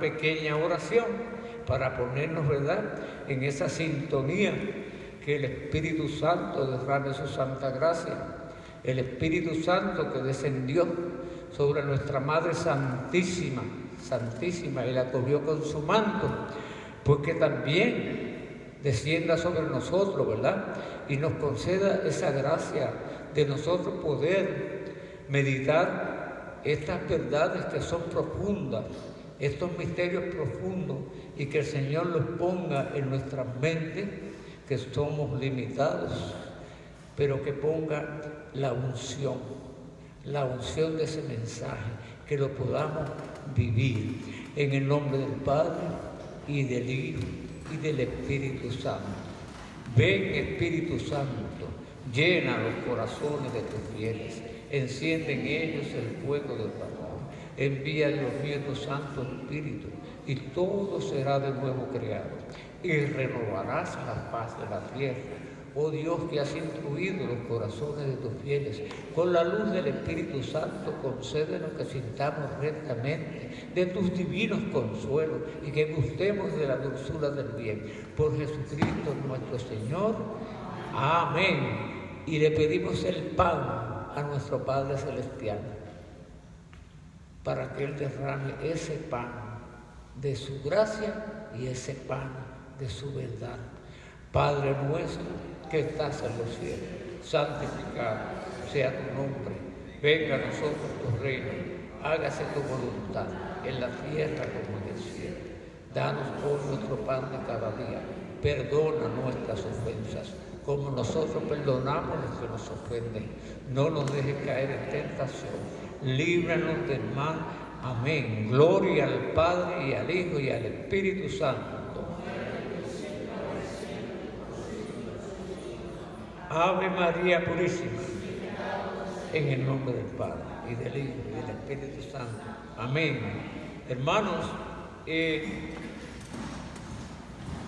pequeña oración para ponernos, ¿verdad?, en esa sintonía, que el Espíritu Santo derrame su santa gracia, el Espíritu Santo que descendió sobre nuestra Madre Santísima, y la cubrió con su manto, pues que también descienda sobre nosotros, ¿verdad?, y nos conceda esa gracia de nosotros poder meditar estas verdades que son profundas, estos misterios profundos, y que el Señor los ponga en nuestras mentes, que somos limitados, pero que ponga la unción de ese mensaje, que lo podamos vivir en el nombre del Padre y del Hijo y del Espíritu Santo. Ven, Espíritu Santo, llena los corazones de tus fieles, enciende en ellos el fuego del amor. Envía, Dios mío, tu Santo Espíritu, y todo será de nuevo creado, y renovarás la paz de la tierra. Oh Dios, que has instruido los corazones de tus fieles, con la luz del Espíritu Santo, concédenos que sintamos rectamente de tus divinos consuelos, y que gustemos de la dulzura del bien. Por Jesucristo nuestro Señor. Amén. Y le pedimos el pan a nuestro Padre Celestial, para que Él derrame ese pan de su gracia y ese pan de su verdad. Padre nuestro que estás en los cielos, santificado sea tu nombre. Venga a nosotros tu reino, hágase tu voluntad, en la tierra como en el cielo. Danos hoy nuestro pan de cada día. Perdona nuestras ofensas, como nosotros perdonamos a los que nos ofenden. No nos dejes caer en tentación. Líbranos del mal. Amén. Gloria al Padre, y al Hijo, y al Espíritu Santo. Ave María Purísima. En el nombre del Padre, y del Hijo, y del Espíritu Santo. Amén. Hermanos,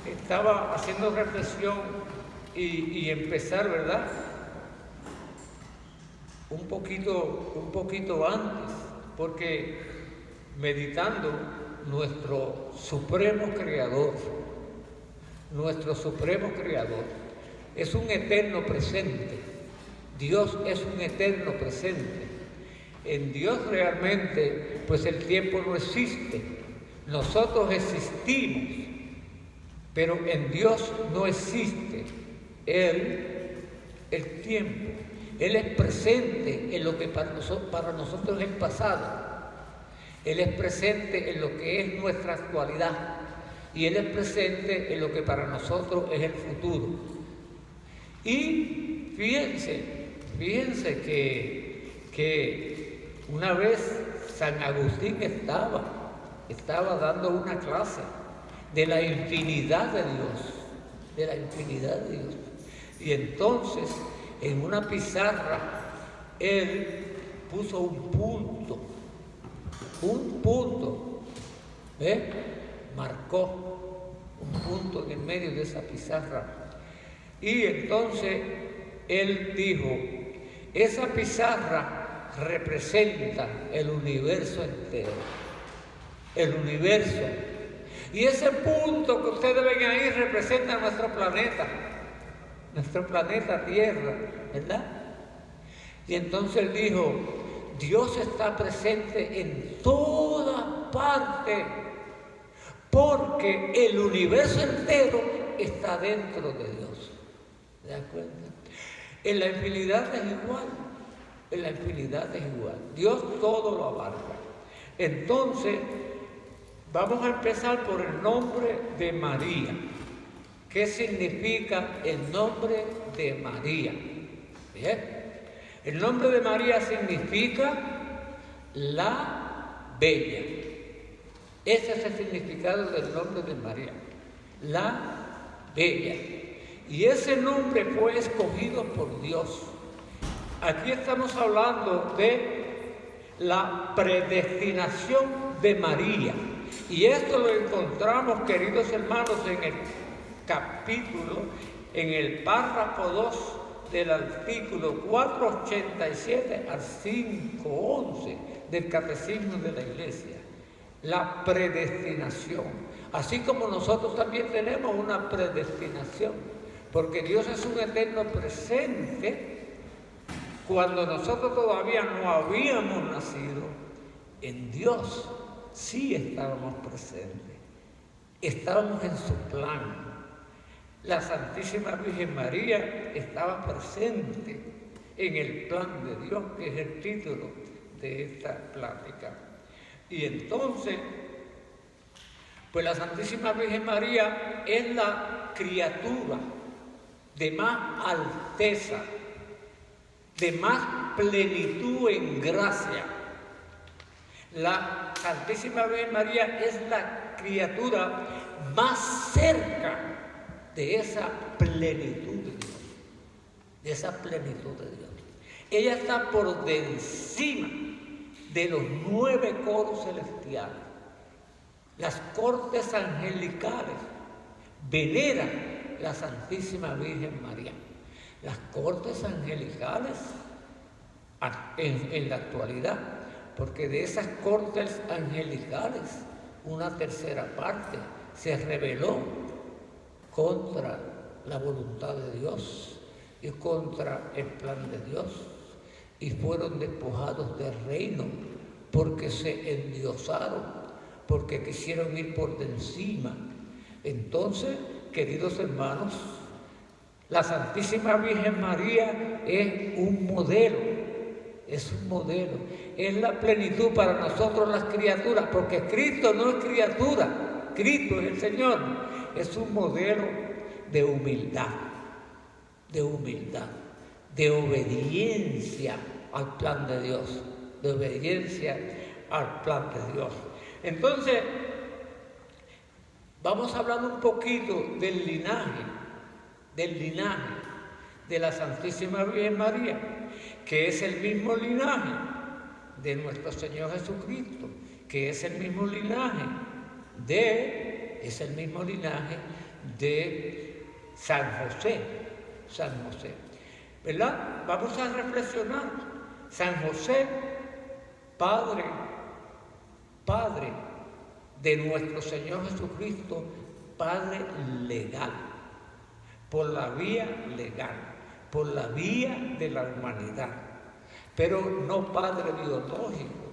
estaba haciendo reflexión y empezar, ¿verdad?, un poquito antes, porque meditando nuestro Supremo Creador es un eterno presente. Dios es un eterno presente. En Dios realmente, pues el tiempo no existe. Nosotros existimos, pero en Dios no existe el tiempo. Él es presente en lo que para nosotros es el pasado. Él es presente en lo que es nuestra actualidad. Y Él es presente en lo que para nosotros es el futuro. Y fíjense que una vez San Agustín estaba dando una clase de la infinidad de Dios. Y entonces, en una pizarra, él puso un punto, marcó un punto en el medio de esa pizarra. Y entonces él dijo, esa pizarra representa el universo entero, el universo. Y ese punto que ustedes ven ahí representa nuestro planeta Tierra, ¿verdad? Y entonces él dijo, Dios está presente en toda parte, porque el universo entero está dentro de Dios. ¿Se dan cuenta? En la infinidad es igual. Dios todo lo abarca. Entonces, vamos a empezar por el nombre de María. ¿Qué significa el nombre de María? Bien. El nombre de María significa la bella. Ese es el significado del nombre de María, la bella. Y ese nombre fue escogido por Dios. Aquí estamos hablando de la predestinación de María. Y esto lo encontramos, queridos hermanos, en el párrafo 2 del artículo 487 al 511 del Catecismo de la Iglesia. la predestinación. Así como nosotros también tenemos una predestinación, porque Dios es un eterno presente. Cuando nosotros todavía no habíamos nacido, en Dios sí estábamos presentes, estábamos en su plan. La Santísima Virgen María estaba presente en el plan de Dios, que es el título de esta plática. Y entonces, pues la Santísima Virgen María es la criatura de más alteza, de más plenitud en gracia. La Santísima Virgen María es la criatura más cerca de esa plenitud de Dios, de esa plenitud de Dios. Ella está por encima de los 9 coros celestiales. Las cortes angelicales veneran la Santísima Virgen María. Las cortes angelicales en la actualidad, porque de esas cortes angelicales una tercera parte se rebeló contra la voluntad de Dios y contra el plan de Dios, y fueron despojados del reino porque se endiosaron, porque quisieron ir por de encima. Entonces, queridos hermanos, la Santísima Virgen María es un modelo, es la plenitud para nosotros las criaturas, porque Cristo no es criatura, Cristo es el Señor, es un modelo de humildad, de obediencia al plan de Dios, de obediencia al plan de Dios. Entonces, vamos a hablar un poquito del linaje de la Santísima Virgen María, que es el mismo linaje de nuestro Señor Jesucristo, que es el mismo linaje de San José, ¿verdad? Vamos a reflexionar. San José, padre de nuestro Señor Jesucristo, padre legal, por la vía legal, por la vía de la humanidad, pero no padre biológico,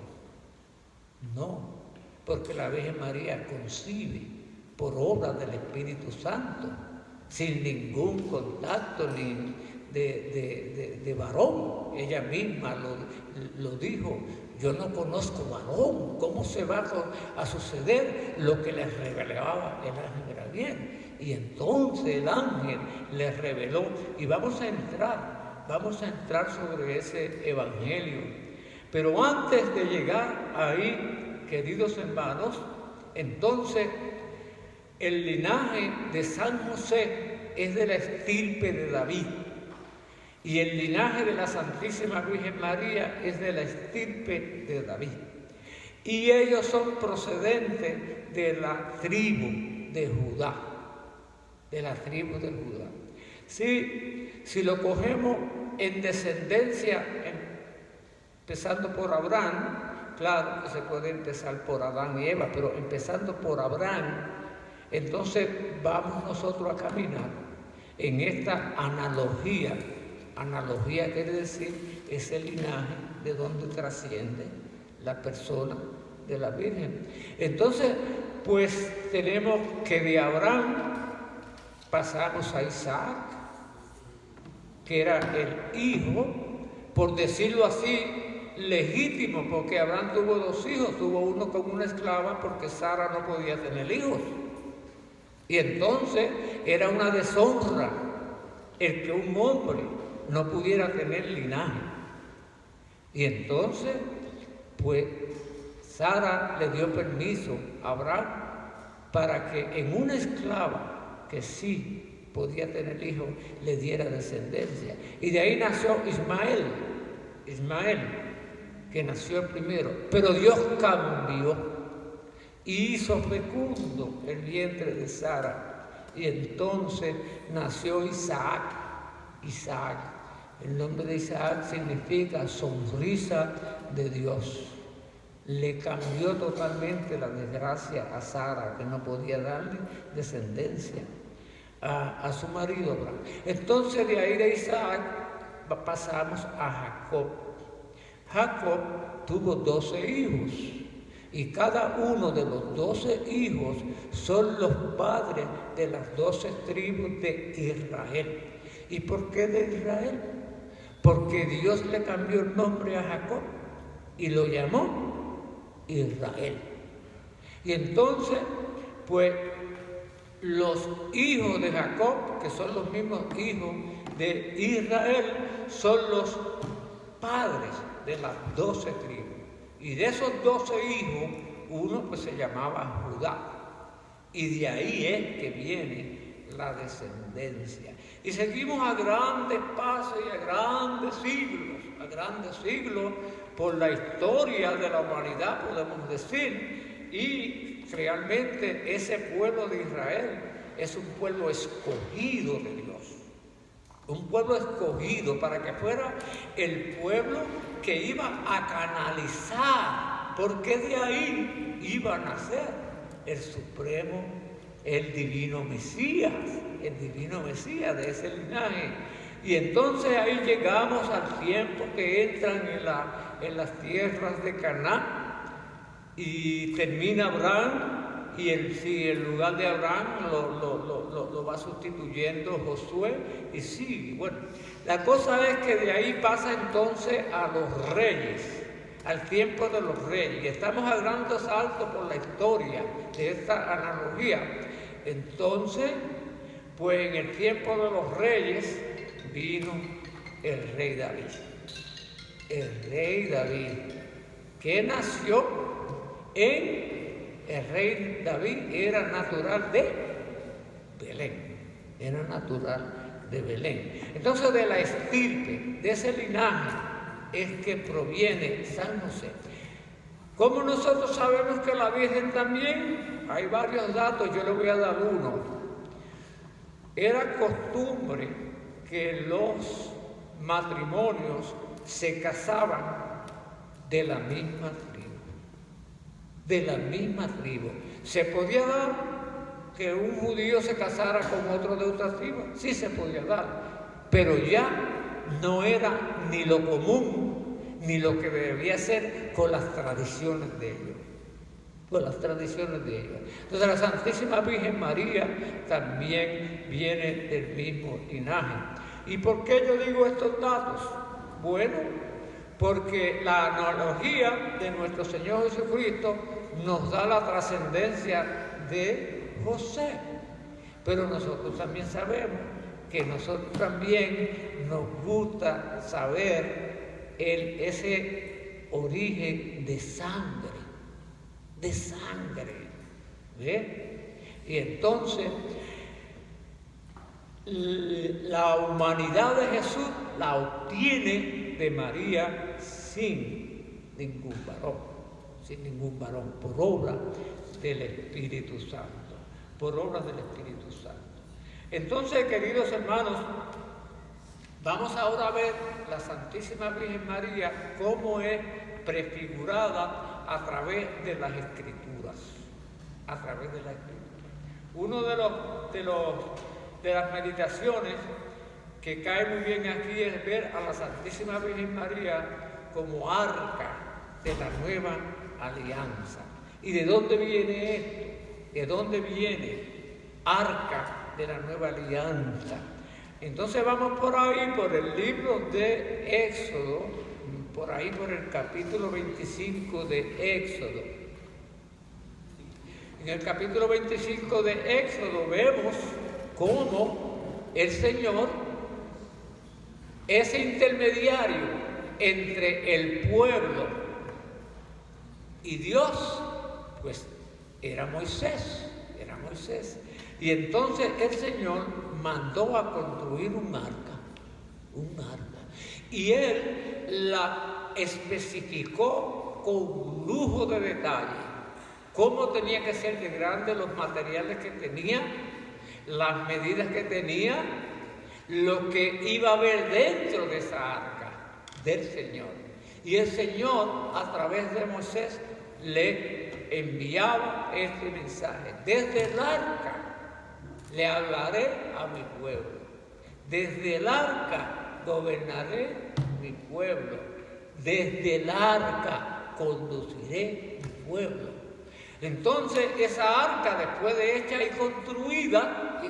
no, porque la Virgen María concibe por obra del Espíritu Santo, sin ningún contacto ni de varón. Ella misma lo dijo: yo no conozco varón, ¿cómo se va a suceder lo que les revelaba el ángel Gabriel? Y entonces el ángel les reveló, y vamos a entrar sobre ese evangelio. Pero antes de llegar ahí, queridos hermanos, entonces el linaje de San José es de la estirpe de David, y el linaje de la Santísima Virgen María es de la estirpe de David. Y ellos son procedentes de la tribu de Judá, Si lo cogemos en descendencia, empezando por Abraham, claro que se puede empezar por Adán y Eva, pero empezando por Abraham, entonces vamos nosotros a caminar en esta analogía. Analogía quiere decir ese linaje de donde trasciende la persona de la Virgen. Entonces, pues tenemos que de Abraham pasamos a Isaac, que era el hijo, por decirlo así, legítimo, porque Abraham tuvo 2 hijos, tuvo uno con una esclava porque Sara no podía tener hijos. Y entonces era una deshonra el que un hombre no pudiera tener linaje. Y entonces, pues, Sara le dio permiso a Abraham para que en una esclava que sí podía tener hijos, le diera descendencia. Y de ahí nació Ismael, que nació el primero. Pero Dios cambió y hizo fecundo el vientre de Sara. Y entonces nació Isaac. El nombre de Isaac significa sonrisa de Dios. le cambió totalmente la desgracia a Sara, que no podía darle descendencia a su marido Abraham. Entonces de ahí de Isaac pasamos a Jacob. Jacob tuvo 12 hijos y cada uno de los 12 hijos son los padres de las 12 tribus de Israel. ¿Y por qué de Israel? Porque Dios le cambió el nombre a Jacob y lo llamó Israel. Y entonces, pues, los hijos de Jacob, que son los mismos hijos de Israel, son los padres de las 12 tribus. Y de esos 12 hijos, uno pues se llamaba Judá. Y de ahí es que viene la descendencia. Y seguimos a grandes pasos y a grandes siglos por la historia de la humanidad, podemos decir. Y realmente ese pueblo de Israel es un pueblo escogido de Dios. Un pueblo escogido para que fuera el pueblo que iba a canalizar, porque de ahí iba a nacer el supremo, el divino Mesías de ese linaje. Y entonces ahí llegamos al tiempo que entran en las tierras de Canaán y termina Abraham. Y el lugar de Abraham lo va sustituyendo Josué y sigue. Bueno, la cosa es que de ahí pasa entonces a los reyes, al tiempo de los reyes. Y estamos a grandes saltos por la historia de esta analogía. Entonces, pues en el tiempo de los reyes vino el rey David. El rey David, que nació el rey David era natural de Belén. Entonces de la estirpe, de ese linaje, es que proviene San José. ¿Cómo nosotros sabemos que la Virgen también? Hay varios datos, yo le voy a dar uno. Era costumbre que los matrimonios se casaban de la misma tribu. ¿Se podía dar que un judío se casara con otro de otra tribu? Sí se podía dar, pero ya no era ni lo común, ni lo que debía ser con las tradiciones de ellos. Entonces la Santísima Virgen María también viene del mismo linaje. ¿Y por qué yo digo estos datos? Bueno, porque la analogía de nuestro Señor Jesucristo nos da la trascendencia de José. Pero nosotros también sabemos que nosotros también nos gusta saber ese origen de sangre. ¿Ve? Y entonces la humanidad de Jesús la obtiene de María sin ningún varón, por obra del Espíritu Santo, Entonces, queridos hermanos, vamos ahora a ver la Santísima Virgen María cómo es prefigurada a través de las Escrituras. Uno de las meditaciones que cae muy bien aquí es ver a la Santísima Virgen María como arca de la nueva alianza. ¿Y de dónde viene esto? ¿De dónde viene arca de la nueva alianza? Entonces vamos por ahí, por el libro de Éxodo, por ahí por el capítulo 25 de Éxodo. En el capítulo 25 de Éxodo vemos cómo el Señor es intermediario entre el pueblo y Dios, pues era Moisés. Y entonces el Señor mandó a construir un arca. Y Él la especificó con lujo de detalle. Cómo tenía que ser de grande los materiales que tenía, las medidas que tenía, lo que iba a haber dentro de esa arca del Señor. Y el Señor, a través de Moisés, le enviaba este mensaje: desde el arca le hablaré a mi pueblo, desde el arca gobernaré mi pueblo, desde el arca conduciré mi pueblo. Entonces esa arca, después de hecha y construida,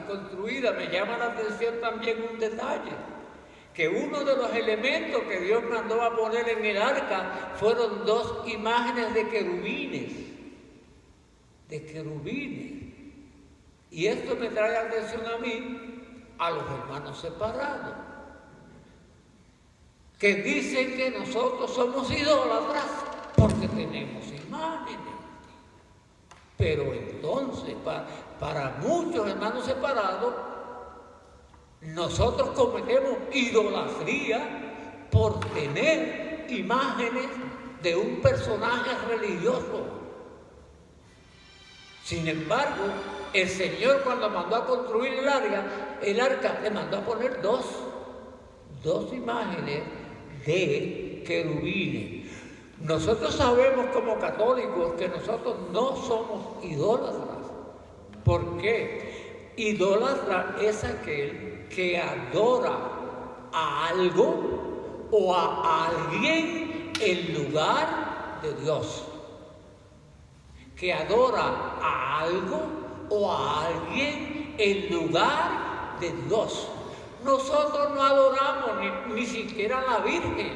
me llama la atención también un detalle, que uno de los elementos que Dios mandó a poner en el arca fueron 2 imágenes de querubines. Y esto me trae atención a mí, a los hermanos separados, que dicen que nosotros somos idólatras porque tenemos imágenes. Pero entonces, para muchos hermanos separados, nosotros cometemos idolatría por tener imágenes de un personaje religioso. Sin embargo, el Señor, cuando mandó a construir el arca, le mandó a poner dos imágenes de querubines. Nosotros sabemos como católicos que nosotros no somos idólatras. ¿Por qué? Idólatra es aquel que adora a algo o a alguien en lugar de Dios. Que adora a algo o a alguien en lugar de Dios. Nosotros no adoramos ni siquiera a la Virgen,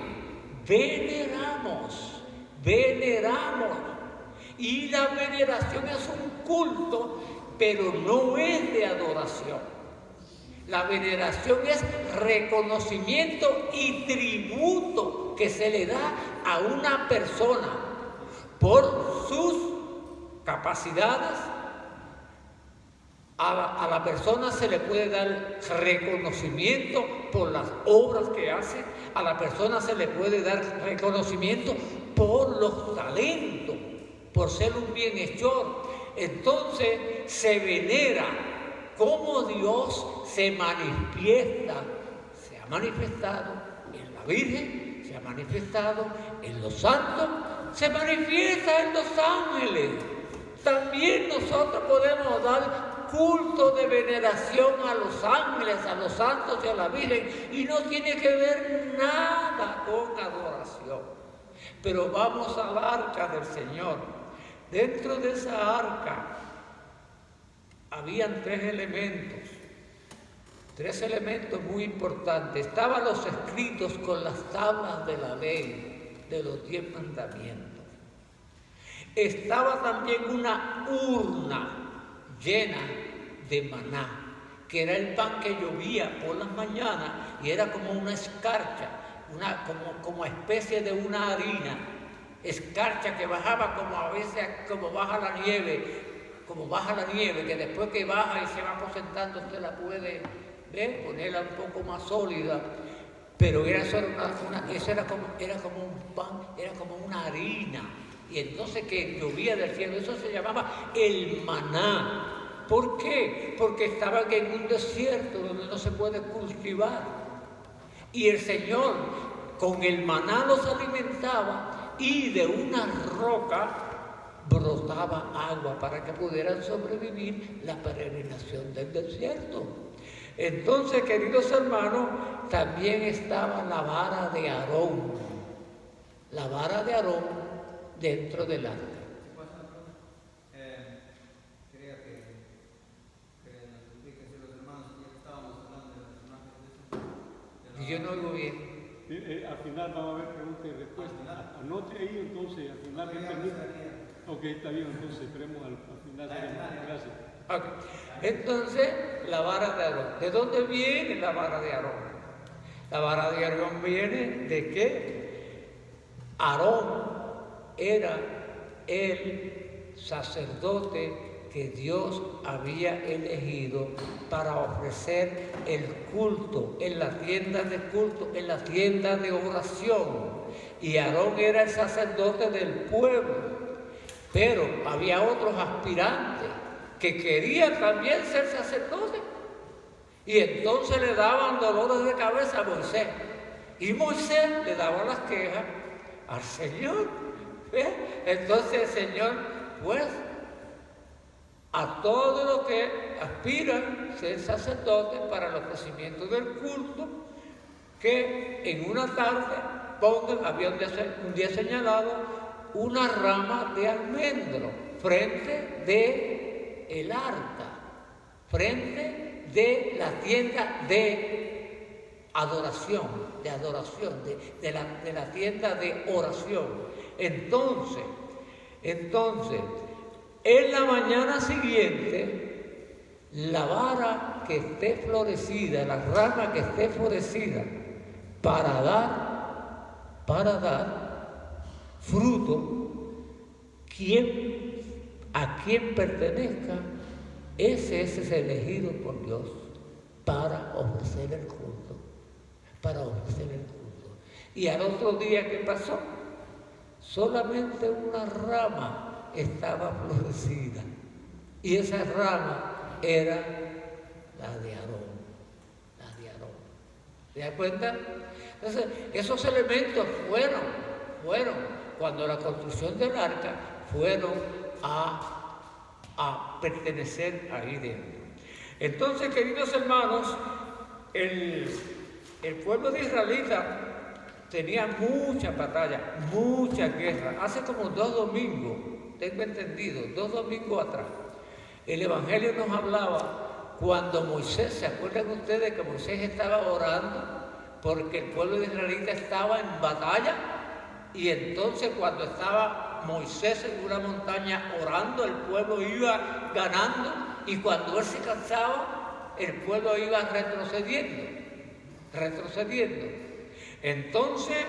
veneramos. Y la veneración es un culto, pero no es de adoración. La veneración es reconocimiento y tributo que se le da a una persona por sus capacidades. A la persona se le puede dar reconocimiento por las obras que hace, a la persona se le puede dar reconocimiento por los talentos, por ser un bienhechor. Entonces se venera cómo Dios se manifiesta. Se ha manifestado en la Virgen, se ha manifestado en los santos, se manifiesta en los ángeles. También nosotros podemos dar culto de veneración a los ángeles, a los santos y a la Virgen, y no tiene que ver nada con adoración. Pero vamos al arca del Señor. Dentro de esa arca habían 3 elementos muy importantes. Estaban los escritos con las tablas de la ley, de los 10 mandamientos. Estaba también una urna llena de maná, que era el pan que llovía por las mañanas y era como una escarcha, como especie de una harina, escarcha que bajaba como a veces como baja la nieve, que después que baja y se va aposentando usted la puede ponerla un poco más sólida. Pero eso era como un pan, era como una harina. Y entonces que llovía del cielo, eso se llamaba el maná. ¿Por qué? Porque estaban en un desierto donde no se puede cultivar. Y el Señor con el maná los alimentaba y de una roca brotaba agua para que pudieran sobrevivir la peregrinación del desierto. Entonces, queridos hermanos, también estaba la vara de Aarón. La vara de Aarón dentro del arca. Quería que nos explique si los hermanos ya estábamos hablando de las imágenes de Yo no oigo bien. Al final vamos a ver preguntas y respuestas. Anote ahí entonces, al final. Ok, está bien, entonces esperemos al final. Gracias. Okay. Entonces, la vara de Aarón. ¿De dónde viene la vara de Aarón? La vara de Aarón viene de que Aarón era el sacerdote que Dios había elegido para ofrecer el culto en la tienda de culto, en la tienda de oración. Y Aarón era el sacerdote del pueblo. Pero había otros aspirantes que querían también ser sacerdotes. Y entonces le daban dolores de cabeza a Moisés. Y Moisés le daba las quejas al Señor. ¿Ves? Entonces el Señor, pues, a todo lo que aspiran ser sacerdotes para el ofrecimiento del culto, que en una tarde pongan, había un día señalado, una rama de almendro frente de el arca, frente de la tienda de adoración, de la tienda de oración. Entonces, en la mañana siguiente, la vara que esté florecida, la rama que esté florecida, para dar fruto, a quien pertenezca, ese es elegido por Dios para ofrecer el culto. Y al otro día, ¿qué pasó? Solamente una rama estaba florecida, y esa rama era la de Aarón. ¿Se da cuenta? Entonces, esos elementos fueron, cuando la construcción del arca, fueron a pertenecer ahí dentro. Entonces, queridos hermanos, el pueblo de israelita tenía mucha batalla, mucha guerra. Hace como 2 domingos, tengo entendido, 2 domingos atrás, el Evangelio nos hablaba cuando Moisés, ¿se acuerdan ustedes que Moisés estaba orando porque el pueblo de israelita estaba en batalla? Y entonces cuando estaba Moisés en una montaña orando, el pueblo iba ganando, y cuando él se cansaba, el pueblo iba retrocediendo. Entonces,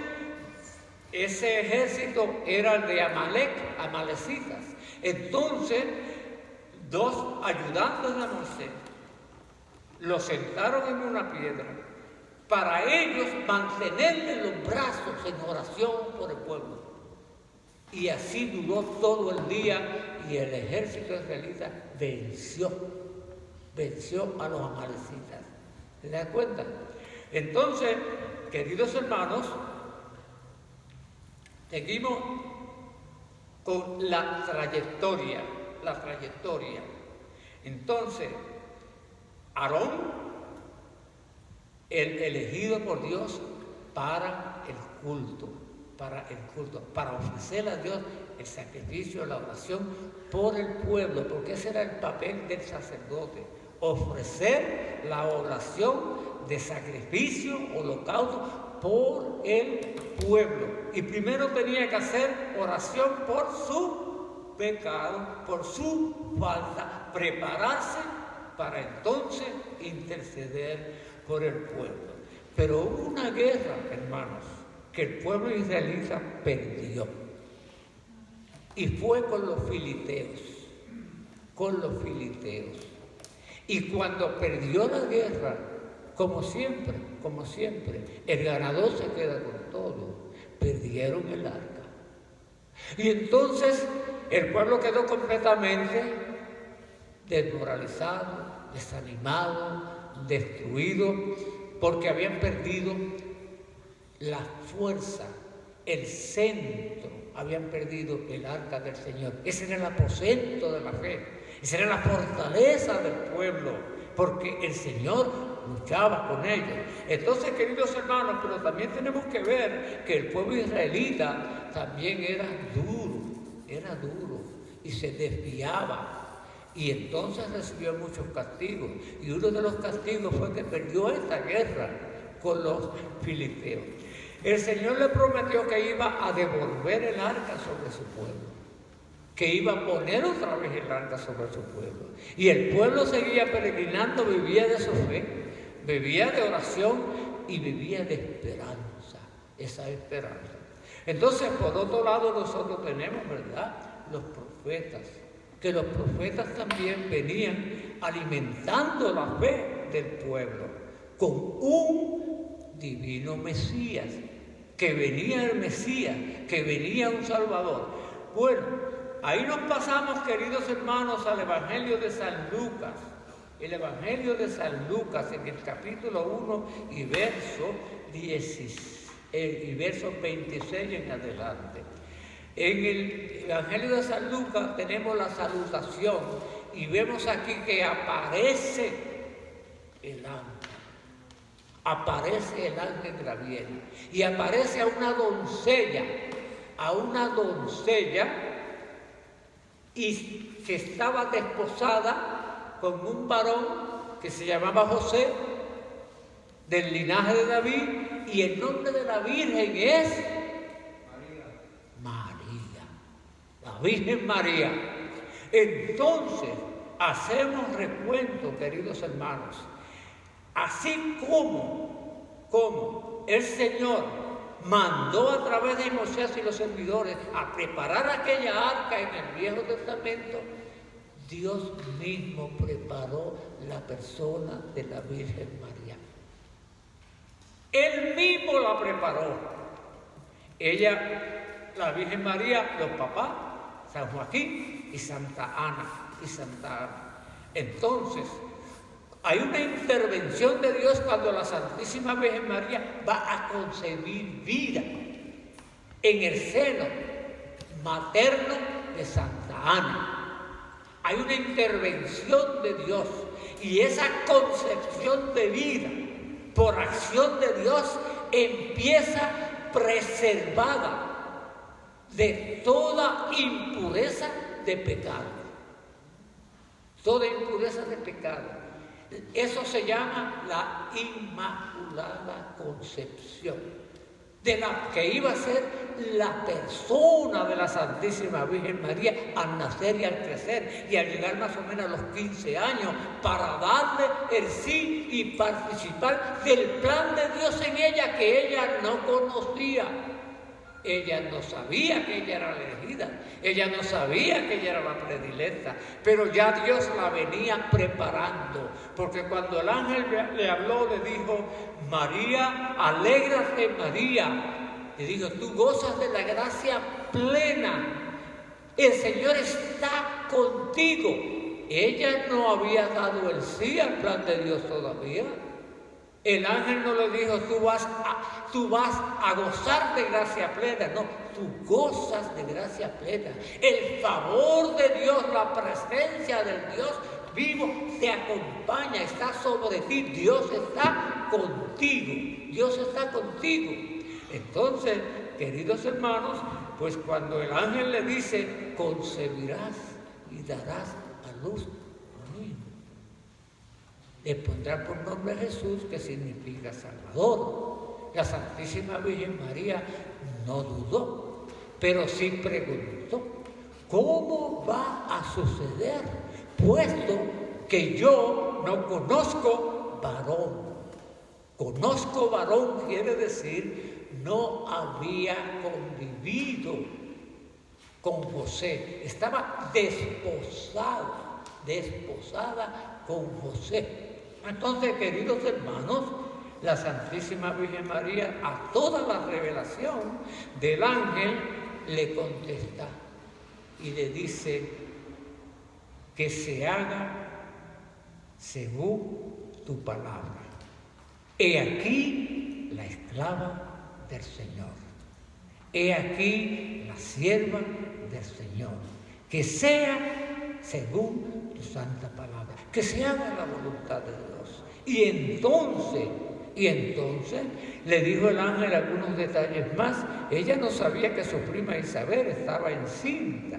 ese ejército era el de amalecitas. Entonces, 2 ayudantes de Moisés lo sentaron en una piedra para ellos mantenerle los brazos en oración por el pueblo. Y así duró todo el día, y el ejército israelita venció a los amalecitas. ¿Se dan cuenta? Entonces, queridos hermanos, seguimos con la trayectoria. Entonces, Aarón, el elegido por Dios para el culto, para ofrecer a Dios el sacrificio, la oración por el pueblo, porque ese era el papel del sacerdote, ofrecer la oración de sacrificio, holocausto por el pueblo. Y primero tenía que hacer oración por su pecado, por su falta, prepararse para entonces interceder por el pueblo. Pero hubo una guerra, hermanos, que el pueblo israelita perdió, y fue con los filisteos. Y cuando perdió la guerra, como siempre, el ganador se queda con todo. Perdieron el arca. Y entonces el pueblo quedó completamente desmoralizado, desanimado, destruido, porque habían perdido la fuerza, el centro, habían perdido el arca del Señor. Ese era el aposento de la fe, esa era la fortaleza del pueblo, porque el Señor luchaba con ellos. Entonces, queridos hermanos, pero también tenemos que ver que el pueblo israelita también era duro, y se desviaba. Y entonces recibió muchos castigos. Y uno de los castigos fue que perdió esta guerra con los filisteos. El Señor le prometió que iba a devolver el arca sobre su pueblo, que iba a poner otra vez el arca sobre su pueblo. Y el pueblo seguía peregrinando, vivía de su fe, vivía de oración y vivía de esperanza, esa esperanza. Entonces, por otro lado, nosotros tenemos, ¿verdad?, los profetas, que los profetas también venían alimentando la fe del pueblo con un divino Mesías, que venía el Mesías, que venía un Salvador. Bueno, ahí nos pasamos, queridos hermanos, al Evangelio de San Lucas. El Evangelio de San Lucas, en el capítulo 1 y verso 26 en adelante. En el Evangelio de San Lucas tenemos la salutación y vemos aquí que aparece el ángel. Aparece el ángel Gabriel y aparece a una doncella y que estaba desposada con un varón que se llamaba José, del linaje de David, y el nombre de la Virgen es María, la Virgen María. Entonces, hacemos recuento, queridos hermanos, así como el Señor mandó a través de Moisés y los servidores a preparar aquella arca en el Viejo Testamento, Dios mismo preparó la persona de la Virgen María. Él mismo la preparó. Ella, la Virgen María, los papás, San Joaquín y Santa Ana. Entonces, hay una intervención de Dios cuando la Santísima Virgen María va a concebir vida en el seno materno de Santa Ana. Hay una intervención de Dios y esa concepción de vida por acción de Dios empieza preservada de toda impureza de pecado. Toda impureza de pecado. Eso se llama la Inmaculada Concepción, de la que iba a ser la persona de la Santísima Virgen María al nacer y al crecer y al llegar más o menos a los 15 años para darle el sí y participar del plan de Dios en ella que ella no conocía. Ella no sabía que ella era la elegida, ella no sabía que ella era la predilecta, pero ya Dios la venía preparando, porque cuando el ángel le habló, le dijo: María, alégrate María, le dijo: tú gozas de la gracia plena, el Señor está contigo. Ella no había dado el sí al plan de Dios todavía. El ángel no le dijo: tú vas a gozar de gracia plena. No, tú gozas de gracia plena. El favor de Dios, la presencia del Dios vivo te acompaña, está sobre ti. Dios está contigo. Dios está contigo. Entonces, queridos hermanos, pues cuando el ángel le dice: concebirás y darás a luz, le pondrá por nombre Jesús, que significa Salvador. La Santísima Virgen María no dudó, pero sí preguntó: ¿cómo va a suceder? Puesto que yo no conozco varón. Conozco varón quiere decir no había convivido con José. Estaba desposada con José. Entonces, queridos hermanos, la Santísima Virgen María, a toda la revelación del ángel, le contesta y le dice: que se haga según tu palabra. He aquí la esclava del Señor. He aquí la sierva del Señor. Que sea según tu santa palabra, que se haga la voluntad de Dios. Y entonces le dijo el ángel algunos detalles más. Ella no sabía que su prima Isabel estaba encinta,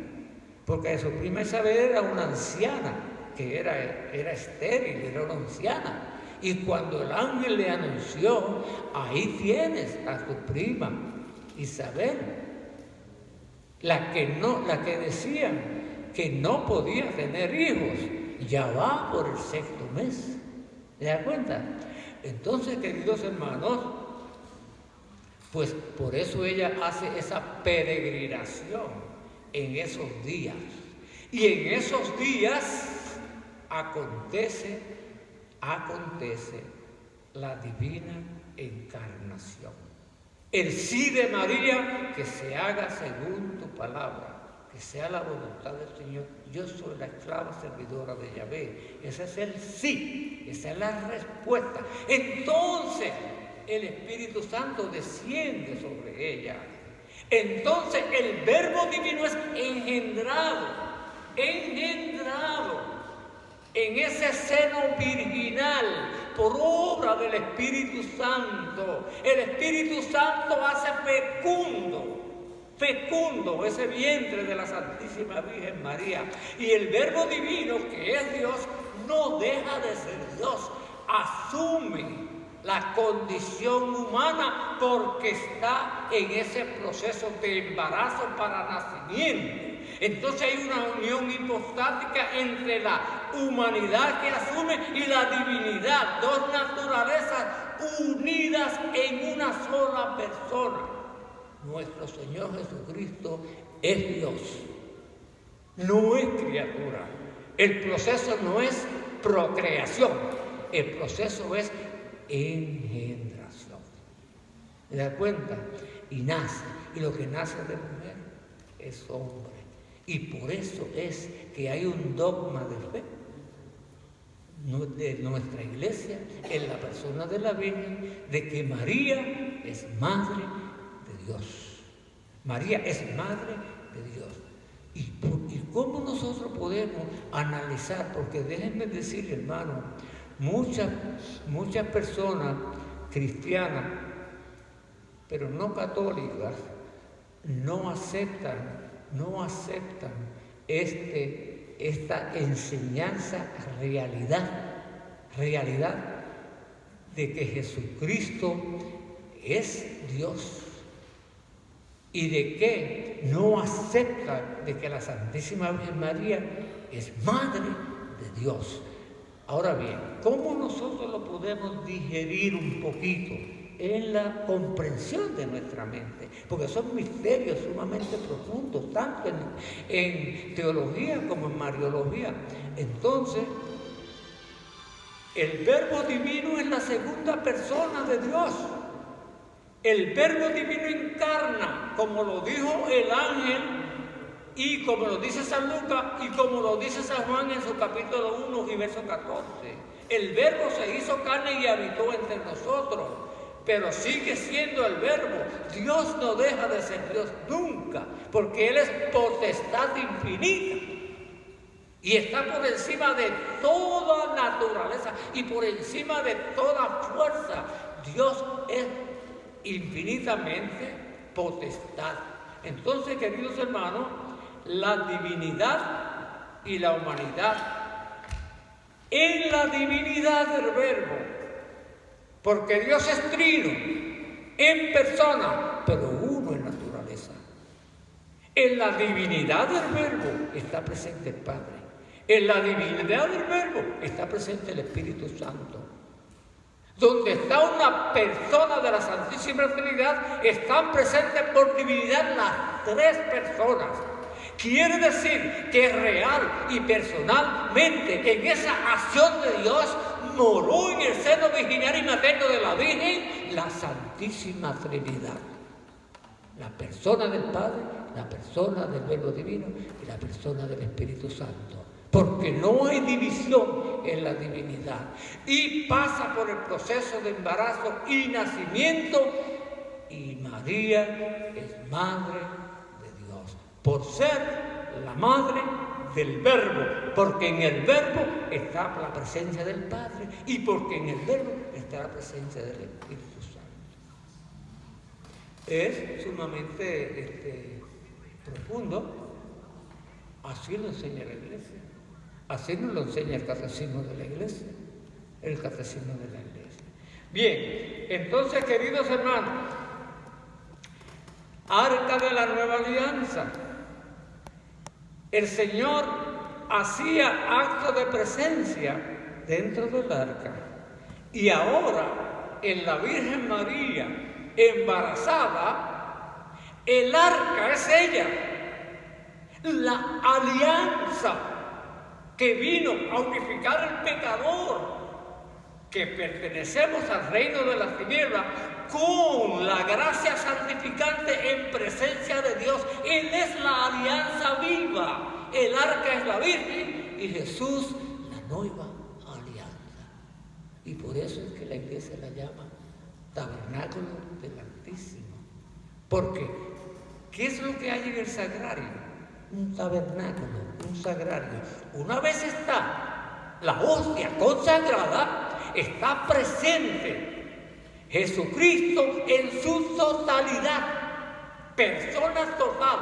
porque su prima Isabel era una anciana, que era estéril, era una anciana. Y cuando el ángel le anunció: ahí tienes a tu prima Isabel, la que decían que no podía tener hijos, ya va por el 6º mes. ¿Se da cuenta? Entonces, queridos hermanos, pues por eso ella hace esa peregrinación en esos días. Y en esos días acontece la divina encarnación. El sí de María: que se haga según tu palabra, que sea la voluntad del Señor. Yo soy la esclava servidora de Yahvé. Ese es el sí, esa es la respuesta. Entonces el Espíritu Santo desciende sobre ella. Entonces el verbo divino es engendrado en ese seno virginal por obra del Espíritu Santo. El Espíritu Santo hace fecundo ese vientre de la Santísima Virgen María. Y el verbo divino, que es Dios, no deja de ser Dios, asume la condición humana porque está en ese proceso de embarazo para nacimiento. Entonces hay una unión hipostática entre la humanidad que asume y la divinidad, dos naturalezas unidas en una sola persona. Nuestro Señor Jesucristo es Dios, no es criatura. El proceso no es procreación, el proceso es engendración. ¿Se da cuenta? Y nace, y lo que nace de mujer es hombre. Y por eso es que hay un dogma de fe de nuestra iglesia en la persona de la Virgen, de que María es madre de Dios. María es madre de Dios. ¿Y cómo nosotros podemos analizar? Porque déjenme decir, hermano, muchas personas cristianas, pero no católicas, no aceptan esta enseñanza realidad de que Jesucristo es Dios, y de que no aceptan de que la Santísima Virgen María es Madre de Dios. Ahora bien, ¿cómo nosotros lo podemos digerir un poquito en la comprensión de nuestra mente? Porque son misterios sumamente profundos, tanto en teología como en mariología. Entonces, el verbo divino es la segunda persona de Dios. El verbo divino encarna, como lo dijo el ángel, y como lo dice San Lucas, y como lo dice San Juan en su capítulo 1 y verso 14. El verbo se hizo carne y habitó entre nosotros, pero sigue siendo el verbo. Dios no deja de ser Dios nunca, porque Él es potestad infinita. Y está por encima de toda naturaleza y por encima de toda fuerza. Dios es infinitamente potestad. Entonces, queridos hermanos, la divinidad y la humanidad, en la divinidad del verbo, porque Dios es trino, en persona, pero uno en naturaleza. En la divinidad del verbo está presente el Padre. En la divinidad del verbo está presente el Espíritu Santo. Donde está una persona de la Santísima Trinidad, están presentes por divinidad las tres personas. Quiere decir que real y personalmente en esa acción de Dios moró en el seno virginal y materno de la Virgen la Santísima Trinidad. La persona del Padre, la persona del Verbo Divino y la persona del Espíritu Santo. Porque no hay división en la divinidad. Y pasa por el proceso de embarazo y nacimiento. Y María es madre de Dios. Por ser la madre del Verbo. Porque en el Verbo está la presencia del Padre. Y porque en el Verbo está la presencia del Espíritu Santo. Es sumamente profundo. Así lo enseña la Iglesia. Así nos lo enseña el Catecismo de la Iglesia. El Catecismo de la Iglesia. Bien, entonces, queridos hermanos, Arca de la Nueva Alianza. El Señor hacía acto de presencia dentro del arca. Y ahora, en la Virgen María embarazada, el arca es ella. La alianza que vino a unificar el pecador, que pertenecemos al reino de las tinieblas, con la gracia santificante en presencia de Dios. Él es la alianza viva, el arca es la Virgen y Jesús la nueva alianza. Y por eso es que la Iglesia la llama Tabernáculo del Altísimo, porque ¿Qué es lo que hay en el sagrario? Un tabernáculo, un sagrario. Una vez está la hostia consagrada, está presente Jesucristo en su totalidad, persona total,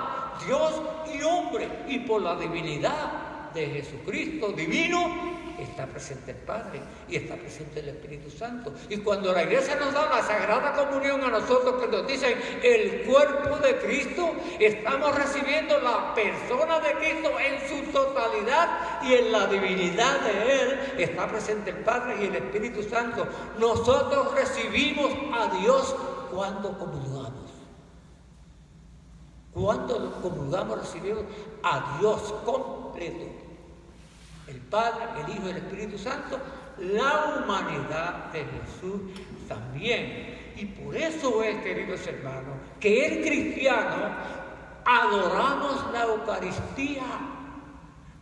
Dios y hombre, y por la divinidad de Jesucristo divino está presente el Padre y está presente el Espíritu Santo. Y cuando la Iglesia nos da la Sagrada Comunión a nosotros, que nos dicen el cuerpo de Cristo, estamos recibiendo la persona de Cristo en su totalidad, y en la divinidad de Él está presente el Padre y el Espíritu Santo. Nosotros recibimos a Dios cuando comulgamos. Cuando comulgamos recibimos a Dios completo. El Padre, el Hijo y el Espíritu Santo, la humanidad de Jesús también. Y por eso es, queridos hermanos, que el cristiano adoramos la Eucaristía.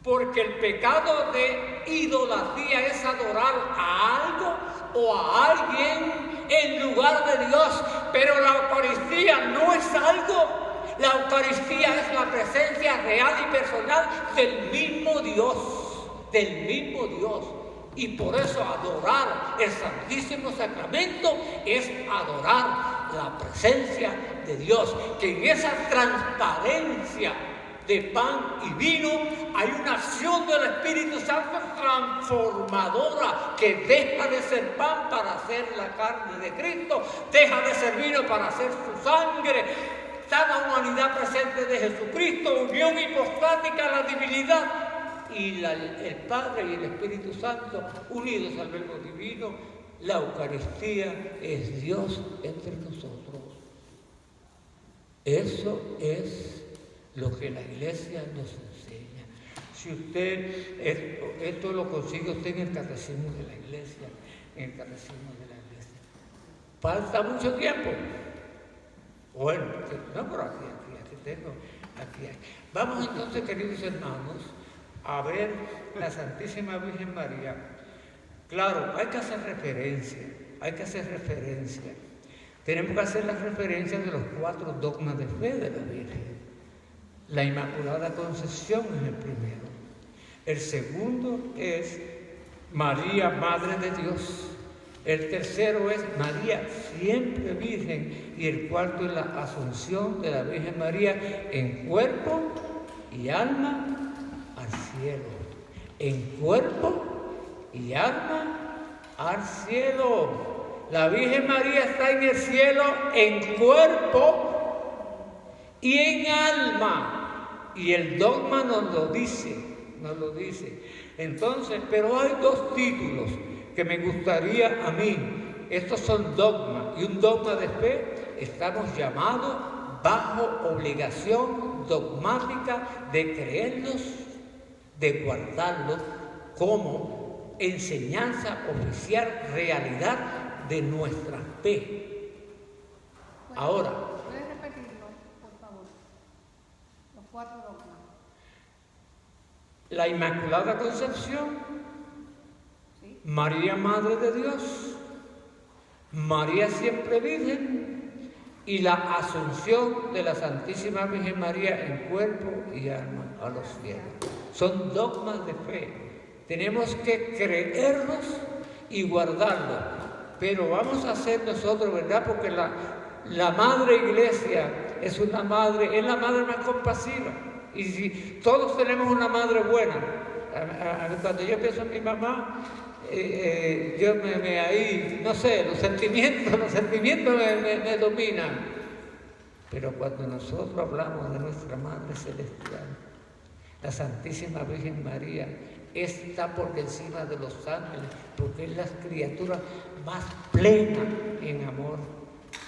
Porque el pecado de idolatría es adorar a algo o a alguien en lugar de Dios. Pero la Eucaristía no es algo. La Eucaristía es la presencia real y personal del mismo Dios. Del mismo Dios. Y por eso adorar el Santísimo Sacramento es adorar la presencia de Dios, que en esa transparencia de pan y vino hay una acción del Espíritu Santo transformadora, que deja de ser pan para hacer la carne de Cristo, deja de ser vino para hacer su sangre. Está la humanidad presente de Jesucristo, unión hipostática a la divinidad, y el Padre y el Espíritu Santo unidos al Verbo Divino. La Eucaristía es Dios entre nosotros. Eso es lo que la Iglesia nos enseña. Si usted, esto lo consigue usted en el Catecismo de la Iglesia, en el Catecismo de la Iglesia. ¿Falta mucho tiempo? Bueno, no, pero aquí tengo, aquí hay. Vamos entonces, queridos hermanos, a ver la Santísima Virgen María. Claro, hay que hacer referencia. Tenemos que hacer las referencias de los 4 dogmas de fe de la Virgen. La Inmaculada Concepción es el primero. El segundo es María, Madre de Dios. El tercero es María, siempre Virgen. Y el cuarto es la Asunción de la Virgen María en cuerpo y alma al cielo. En cuerpo y alma al cielo. La Virgen María está en el cielo en cuerpo y en alma. Y el dogma nos lo dice. Entonces, pero hay 2 títulos que me gustaría a mí. Estos son dogmas, y un dogma de fe estamos llamados bajo obligación dogmática de creerlos, de guardarlos como enseñanza oficial, realidad de nuestra fe. Ahora, ¿puedes repetirlo, por favor? Los 4 dogmas. La Inmaculada Concepción, ¿sí? María, Madre de Dios, María siempre Virgen, y la Asunción de la Santísima Virgen María en cuerpo y alma a los cielos. Son dogmas de fe. Tenemos que creerlos y guardarlos. Pero vamos a hacer nosotros, ¿verdad? Porque la Madre Iglesia es la madre más compasiva. Y si todos tenemos una madre buena, cuando yo pienso en mi mamá, yo ahí, no sé, los sentimientos me dominan. Pero cuando nosotros hablamos de nuestra Madre Celestial, la Santísima Virgen María, está por encima de los ángeles, porque es la criatura más plena en amor,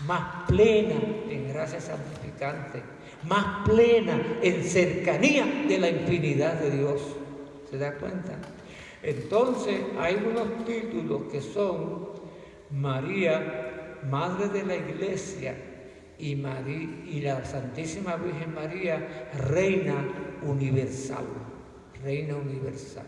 más plena en gracia santificante, más plena en cercanía de la infinidad de Dios. ¿Se da cuenta? Entonces hay unos títulos que son María, Madre de la Iglesia, y la Santísima Virgen María, Reina Universal. Reina Universal.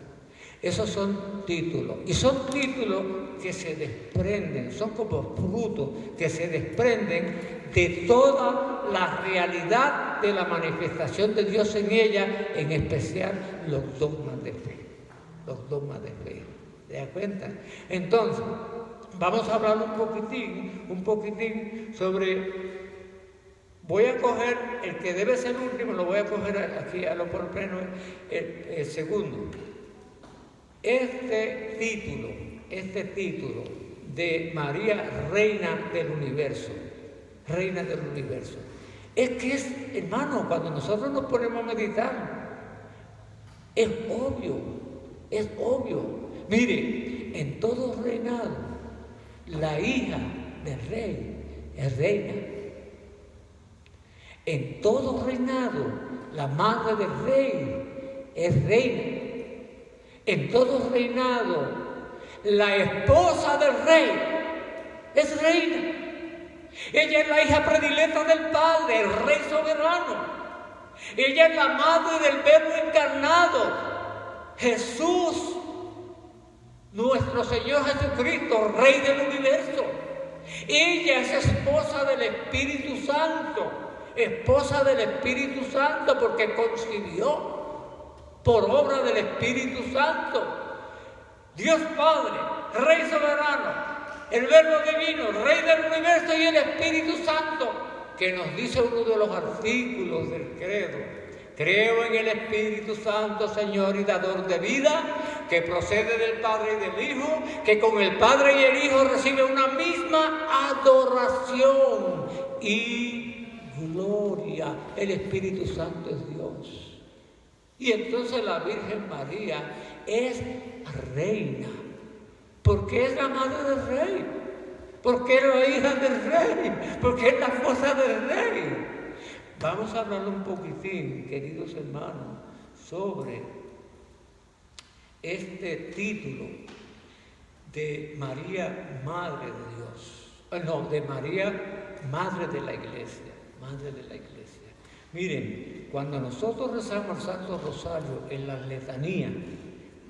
Esos son títulos. Y son títulos que se desprenden, son como frutos que se desprenden de toda la realidad de la manifestación de Dios en ella, en especial los dogmas de fe. Los dogmas de fe. ¿Te das cuenta? Entonces, vamos a hablar un poquitín sobre... Voy a coger el que debe ser el último, lo voy a coger aquí a lo por pleno, el segundo. Este título de María, Reina del Universo, es que es, hermano, cuando nosotros nos ponemos a meditar, es obvio. Mire, en todo reinado, la hija del rey es reina. En todo reinado, la madre del rey es reina. En todo reinado, la esposa del rey es reina. Ella es la hija predilecta del Padre, el Rey soberano. Ella es la madre del Verbo encarnado, Jesús, nuestro Señor Jesucristo, Rey del universo. Ella es esposa del Espíritu Santo. Esposa del Espíritu Santo porque concibió por obra del Espíritu Santo. Dios Padre, Rey soberano, el Verbo divino, Rey del universo y el Espíritu Santo, que nos dice uno de los artículos del credo: creo en el Espíritu Santo, Señor y dador de vida, que procede del Padre y del Hijo, que con el Padre y el Hijo recibe una misma adoración y gloria. El Espíritu Santo es Dios. Y entonces la Virgen María es reina, porque es la madre del rey, porque es la hija del rey, porque es la esposa del rey. Vamos a hablar un poquitín, queridos hermanos, sobre este título de María, Madre de Dios. De María, Madre de la Iglesia. Madre de la Iglesia. Miren, cuando nosotros rezamos el Santo Rosario en las letanías,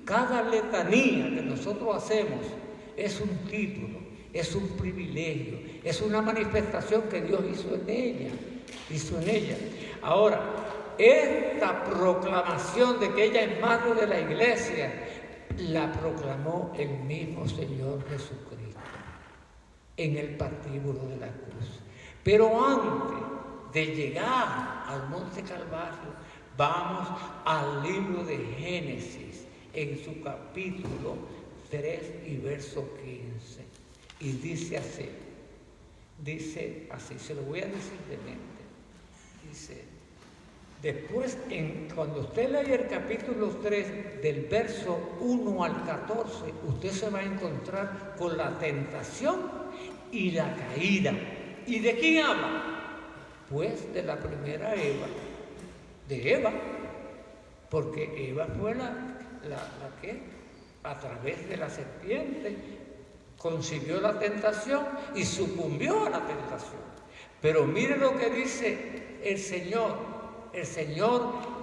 cada letanía que nosotros hacemos es un título, es un privilegio, es una manifestación que Dios hizo en ella. Ahora, esta proclamación de que ella es Madre de la Iglesia, la proclamó el mismo Señor Jesucristo en el patíbulo de la cruz. Pero antes de llegar al Monte Calvario, vamos al libro de Génesis, en su capítulo 3 y verso 15. Y dice así, se lo voy a decir de mente. Dice, después, cuando usted lee el capítulo 3, del verso 1 al 14, usted se va a encontrar con la tentación y la caída. ¿Y de quién habla? Pues de la primera Eva, de Eva, porque Eva fue la que a través de la serpiente concibió la tentación y sucumbió a la tentación. Pero mire lo que dice el Señor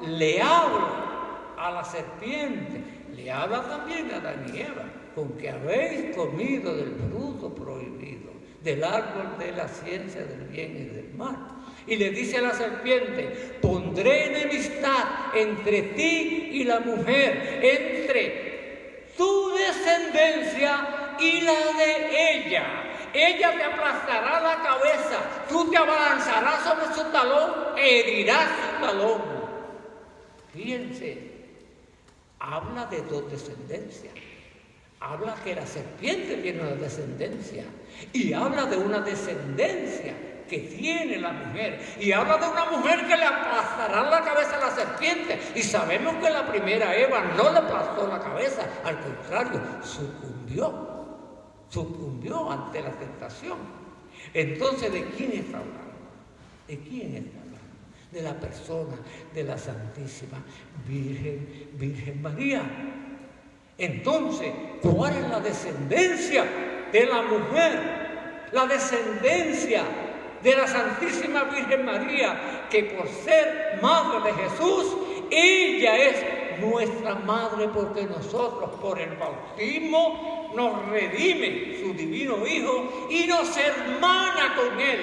le habla a la serpiente, le habla también a Adán y Eva, con que habéis comido del fruto prohibido, del árbol de la ciencia del bien y del mal. Y le dice a la serpiente: pondré enemistad entre ti y la mujer, entre tu descendencia y la de ella. Ella te aplastará la cabeza, tú te abalanzarás sobre su talón, herirás su talón. Fíjense, habla de dos descendencias. Habla que la serpiente tiene una descendencia y habla de una descendencia que tiene la mujer, y habla de una mujer que le aplastará la cabeza a la serpiente, y sabemos que la primera Eva no le aplastó la cabeza, al contrario, sucumbió ante la tentación. Entonces, ¿de quién está hablando? ¿De quién está hablando? De la persona de la Santísima Virgen María. Entonces, ¿cuál es la descendencia de la mujer? La descendencia de la Santísima Virgen María, que por ser madre de Jesús, ella es nuestra madre, porque nosotros por el bautismo nos redime su divino Hijo y nos hermana con Él.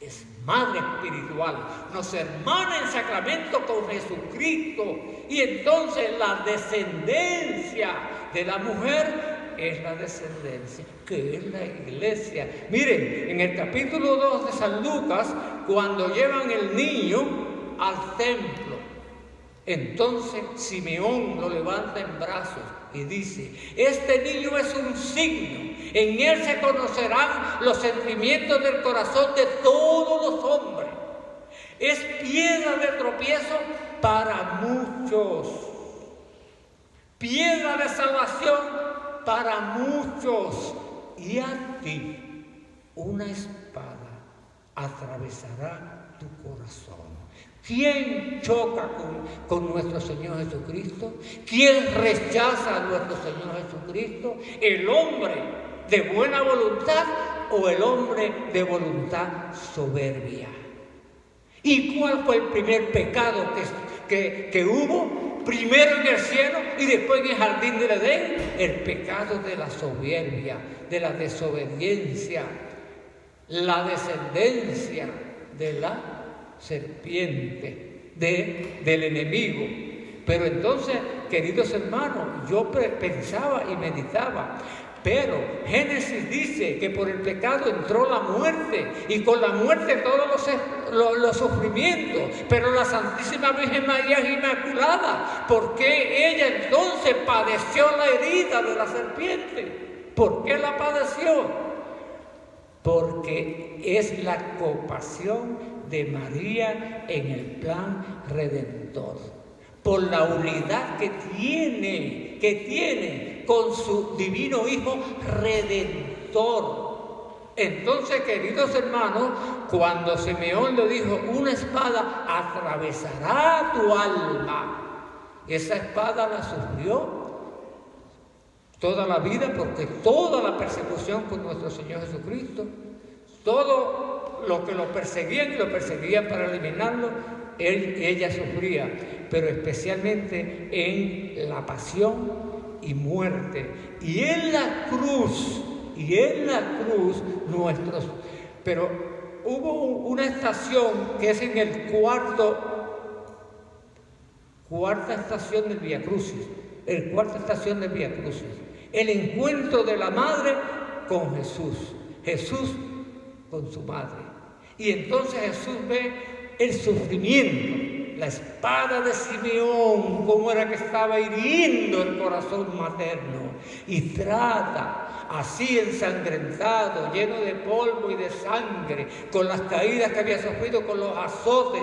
Es madre espiritual, nos hermana en sacramento con Jesucristo. Y entonces la descendencia de la mujer es la descendencia, que es la iglesia. Miren, en el capítulo 2 de San Lucas, cuando llevan el niño al templo, entonces Simeón lo levanta en brazos y dice: este niño es un signo, en él se conocerán los sentimientos del corazón de todos los hombres. Es piedra de tropiezo para muchos, piedra de salvación para muchos, y a ti una espada atravesará tu corazón. ¿Quién choca con nuestro Señor Jesucristo? ¿Quién rechaza a nuestro Señor Jesucristo? ¿El hombre de buena voluntad o el hombre de voluntad soberbia? ¿Y cuál fue el primer pecado que hubo? Primero en el cielo y después en el jardín del Edén, el pecado de la soberbia, de la desobediencia, la descendencia de la serpiente, del enemigo. Pero entonces, queridos hermanos, yo pensaba y meditaba, pero Génesis dice que por el pecado entró la muerte, y con la muerte todos los sufrimientos. Pero la Santísima Virgen María es inmaculada. ¿Por qué ella entonces padeció la herida de la serpiente? ¿Por qué la padeció? Porque es la compasión de María en el plan redentor, por la unidad que tiene con su divino Hijo redentor. Entonces, queridos hermanos, cuando Simeón le dijo: una espada atravesará tu alma, esa espada la sufrió toda la vida, porque toda la persecución con nuestro Señor Jesucristo, todo lo que lo perseguían para eliminarlo, ella sufría, pero especialmente en la pasión y muerte, y en la cruz nuestros. Pero hubo una estación que es en el cuarta estación del Vía Crucis, el encuentro de la madre con Jesús con su madre. Y entonces Jesús ve el sufrimiento, la espada de Simeón, cómo era que estaba hiriendo el corazón materno, y trata así ensangrentado, lleno de polvo y de sangre, con las caídas que había sufrido, con los azotes,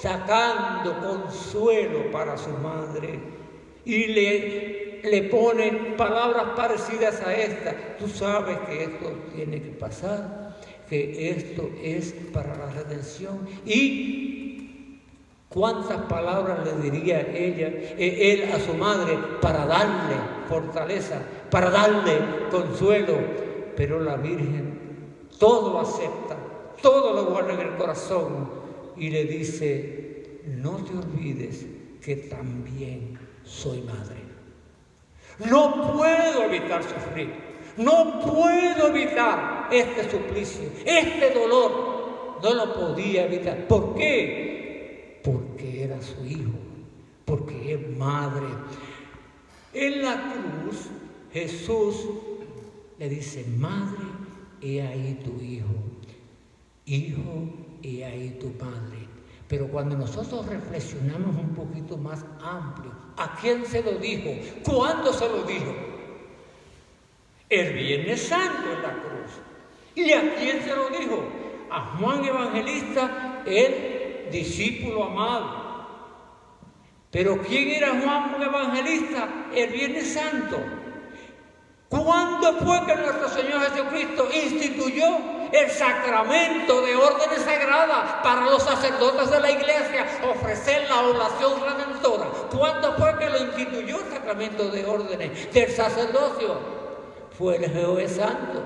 sacando consuelo para su madre. Y le pone palabras parecidas a esta: tú sabes que esto tiene que pasar, que esto es para la redención. Y cuántas palabras le diría él a su madre para darle fortaleza, para darle consuelo. Pero la Virgen todo lo acepta, todo lo guarda en el corazón, y le dice: no te olvides que también soy madre. No puedo evitar sufrir, no puedo evitar este suplicio, este dolor. No lo podía evitar. ¿Por qué? Porque era su hijo, porque es madre. En la cruz, Jesús le dice: madre, he ahí tu hijo, hijo, he ahí tu madre. Pero cuando nosotros reflexionamos un poquito más amplio, ¿a quién se lo dijo? ¿Cuándo se lo dijo? El Viernes Santo en la cruz. ¿Y a quién se lo dijo? A Juan Evangelista, el discípulo amado. Pero ¿quién era Juan Evangelista el Viernes Santo? ¿Cuándo fue que nuestro Señor Jesucristo instituyó el sacramento de órdenes sagradas para los sacerdotes de la iglesia, ofrecer la oración redentora? ¿Cuándo fue que lo instituyó el sacramento de órdenes del sacerdocio? Fue el Jueves Santo,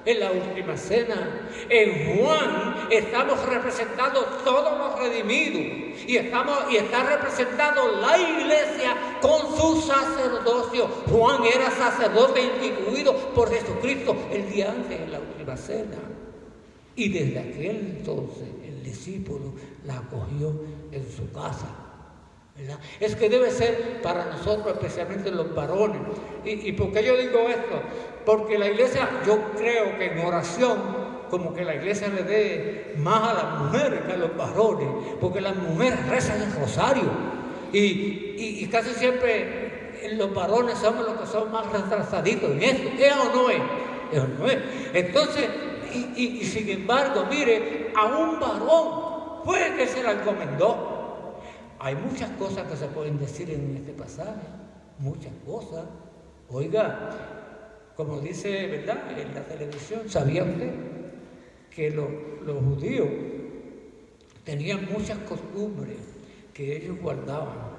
en la última cena. En Juan estamos representados todos los redimidos, y está representado la iglesia con su sacerdocio. Juan era sacerdote instituido por Jesucristo el día antes, en la última cena. Y desde aquel entonces, en discípulo la acogió en su casa, ¿verdad? Es que debe ser para nosotros, especialmente los varones. ¿Y por qué yo digo esto? Porque la iglesia, yo creo que en oración, como que la iglesia le dé más a las mujeres que a los varones, porque las mujeres rezan el rosario y casi siempre los varones somos los que son más retrasaditos en eso. ¿Es o no es? Eso no es. Entonces, y sin embargo, mire, a un varón fue que se la encomendó. Hay muchas cosas que se pueden decir en este pasaje, muchas cosas. Oiga, como dice, ¿verdad?, en la televisión, ¿sabía usted que los judíos tenían muchas costumbres que ellos guardaban?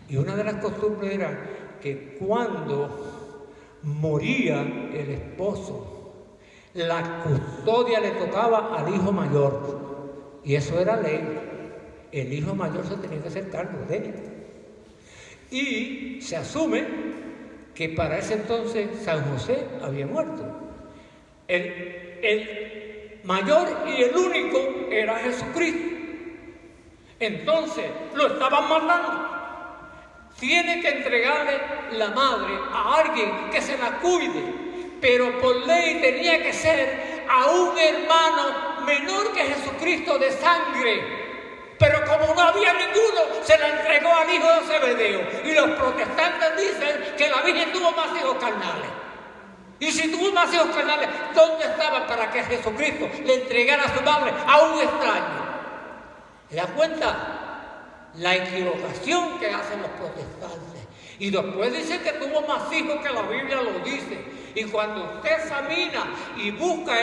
Y una de las costumbres era que cuando moría el esposo, la custodia le tocaba al hijo mayor. Y eso era ley. El hijo mayor se tenía que hacer cargo de ella. Y se asume que para ese entonces San José había muerto. El mayor y el único era Jesucristo. Entonces lo estaban matando. Tiene que entregarle la madre a alguien que se la cuide, pero por ley tenía que ser a un hermano menor que Jesucristo de sangre. Pero como no había ninguno, se la entregó al hijo de Zebedeo. Y los protestantes dicen que la Virgen tuvo más hijos carnales. Y si tuvo más hijos carnales, ¿dónde estaban para que Jesucristo le entregara a su madre a un extraño? ¿Se da cuenta? La equivocación que hacen los protestantes. Y después dice que tuvo más hijos que la Biblia lo dice. Y cuando usted examina y busca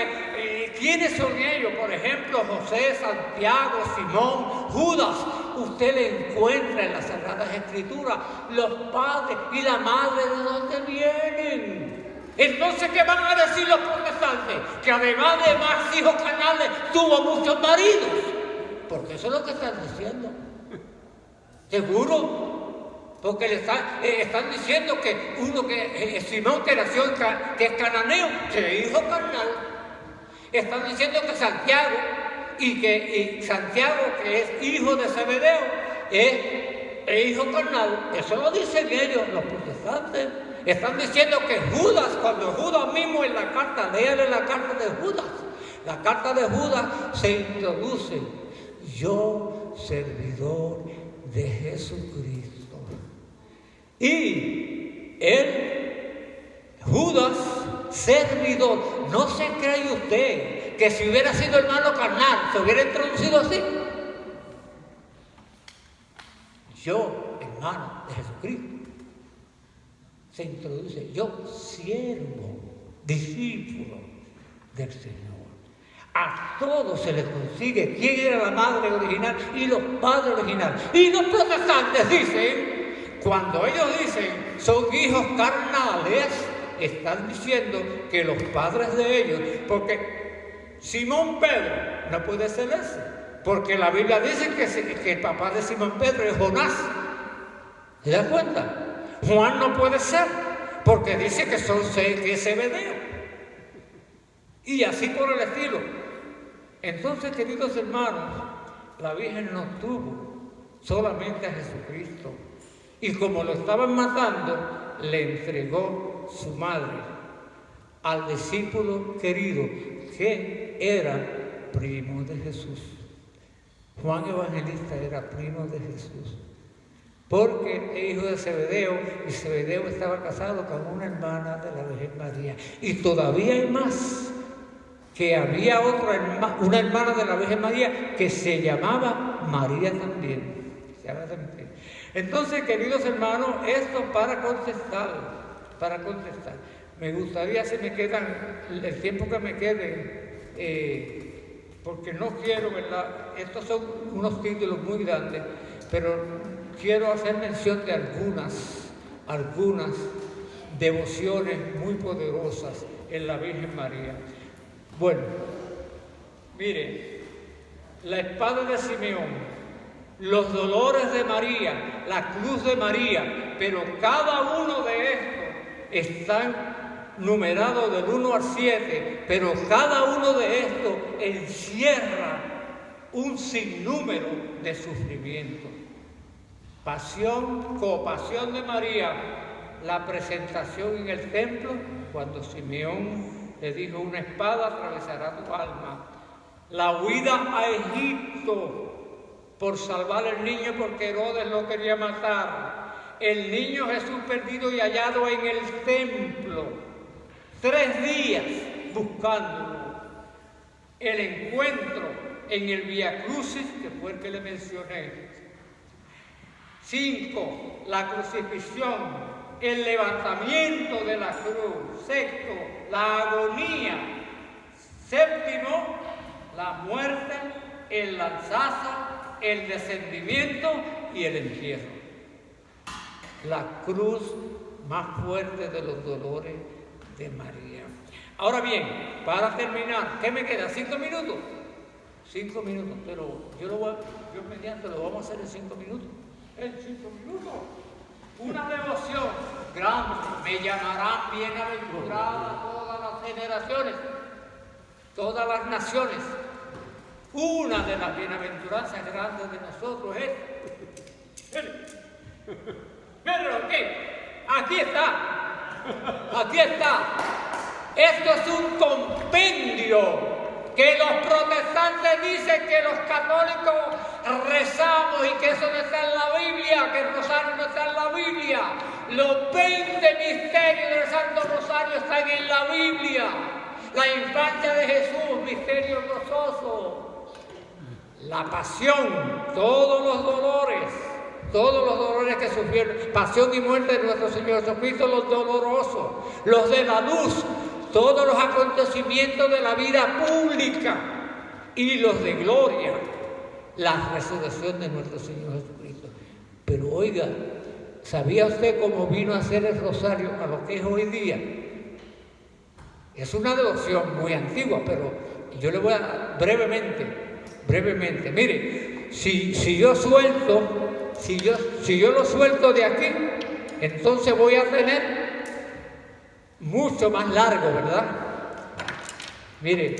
quiénes son ellos, por ejemplo, José, Santiago, Simón, Judas, usted le encuentra en las Sagradas Escrituras los padres y la madre de dónde vienen. Entonces, ¿qué van a decir los protestantes? Que además de más hijos carnales, tuvo muchos maridos. Porque eso es lo que están diciendo. ¿Seguro? Porque le están diciendo que uno que Simón, que nació que es cananeo, que es hijo carnal. Están diciendo que Santiago, y Santiago, que es hijo de Zebedeo, es hijo carnal. Eso lo dicen ellos, los protestantes. Están diciendo que Judas, cuando Judas mismo en la carta, léale la carta de Judas. La carta de Judas se introduce: yo, servidor de Jesucristo. Y él, Judas, servidor. ¿No se cree usted que si hubiera sido hermano carnal se hubiera introducido así? Yo, hermano de Jesucristo, se introduce: yo, siervo, discípulo del Señor. A todos se les consigue quién era la madre original y los padres originales. Y los protestantes dicen, cuando ellos dicen son hijos carnales, están diciendo que los padres de ellos, porque Simón Pedro no puede ser ese, porque la Biblia dice que el papá de Simón Pedro es Jonás. ¿Se dan cuenta? Juan no puede ser, porque dice que es Zebedeo. Y así por el estilo. Entonces, queridos hermanos, la Virgen no tuvo solamente a Jesucristo. Y como lo estaban matando, le entregó su madre al discípulo querido, que era primo de Jesús. Juan Evangelista era primo de Jesús, porque es hijo de Zebedeo, y Zebedeo estaba casado con una hermana de la Virgen María. Y todavía hay más, que había una hermana de la Virgen María que se llamaba María también. Entonces, queridos hermanos, esto para contestar. Me gustaría, si me quedan, el tiempo que me quede, porque no quiero, ¿verdad? Estos son unos títulos muy grandes, pero quiero hacer mención de algunas devociones muy poderosas en la Virgen María. Bueno, mire, la espada de Simeón, los dolores de María, la cruz de María, pero cada uno de estos están numerados del 1 al 7, pero cada uno de estos encierra un sinnúmero de sufrimientos. Pasión, copasión de María, la presentación en el templo, cuando Simeón le dijo: una espada atravesará tu alma. La huida a Egipto por salvar al niño, porque Herodes lo quería matar. El niño Jesús perdido y hallado en el templo, 3 días buscándolo. El encuentro en el Vía Crucis, que fue el que le mencioné. 5, la crucifixión, el levantamiento de la cruz. 6, la agonía. 7, la muerte, el lanzazo, el descendimiento y el entierro. La cruz más fuerte de los dolores de María. Ahora bien, para terminar, ¿qué me queda? 5 minutos. 5 minutos, pero yo mediante lo vamos a hacer en 5 minutos. En 5 minutos. Una devoción grande. Me llamarán bienaventurada todas las generaciones, todas las naciones. Una de las bienaventuranzas grandes de nosotros es... Pero aquí está. Esto es un compendio que los protestantes dicen que los católicos rezamos y que eso no está en la Biblia, que el rosario no está en la Biblia. Los 20 misterios del Santo Rosario están en la Biblia. La infancia de Jesús, misterio gozoso. La pasión, todos los dolores que sufrieron, pasión y muerte de nuestro Señor Jesucristo, los dolorosos, los de la luz, todos los acontecimientos de la vida pública y los de gloria, la resurrección de nuestro Señor Jesucristo. Pero oiga, ¿sabía usted cómo vino a ser el rosario a lo que es hoy día? Es una devoción muy antigua, pero yo le voy a dar brevemente. Mire, si yo lo suelto de aquí, entonces voy a tener mucho más largo, ¿verdad? Mire,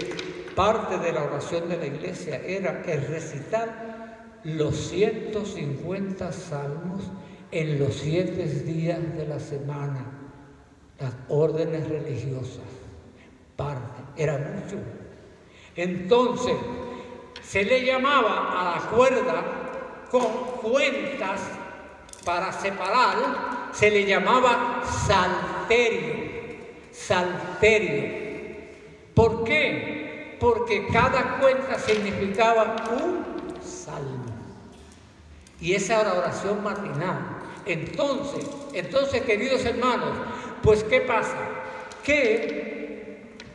parte de la oración de la iglesia era el recitar los 150 salmos en los 7 días de la semana, las órdenes religiosas. Parte, era mucho. Entonces, se le llamaba a la cuerda con cuentas para separar, se le llamaba salterio. ¿Por qué? Porque cada cuenta significaba un salmo. Y esa era la oración matinal. Entonces, queridos hermanos, pues ¿qué pasa? Que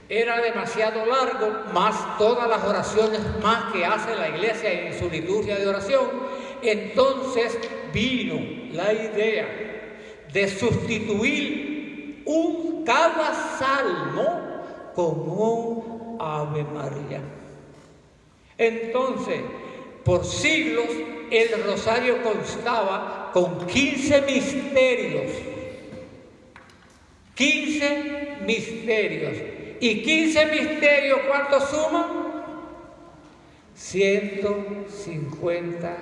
era demasiado largo, más todas las oraciones más que hace la iglesia en su liturgia de oración. Entonces vino la idea de sustituir cada salmo con un Ave María. Entonces, por siglos, el rosario constaba con 15 misterios. 15 misterios. ¿Y 15 misterios cuántos suman? 150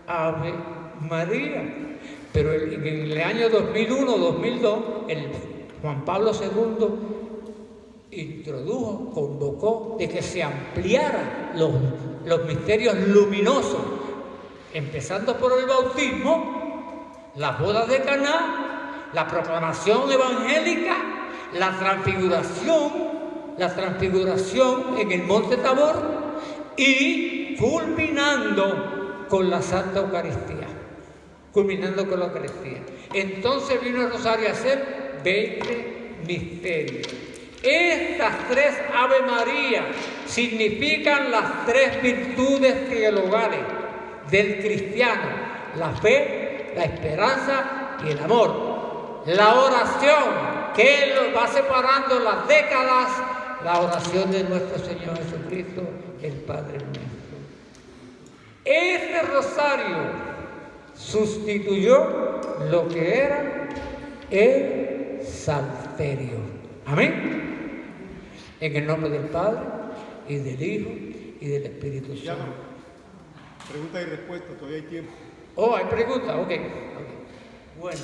Ave María. Pero en el año 2001-2002, Juan Pablo II convocó de que se ampliaran los misterios luminosos, empezando por el bautismo, las bodas de Caná, la proclamación evangélica, la transfiguración en el Monte Tabor y culminando con la Santa Eucaristía. Entonces vino el rosario a ser 20 misterios. Estas 3 Ave María significan las 3 virtudes teologales del cristiano: la fe, la esperanza y el amor. La oración, que va separando las décadas, la oración de nuestro Señor Jesucristo, el Padre nuestro. Este rosario sustituyó lo que era el salterio. Amén. En el nombre del Padre, y del Hijo, y del Espíritu Santo. Pregunta y respuesta, todavía hay tiempo. Oh, hay preguntas, ok. Bueno.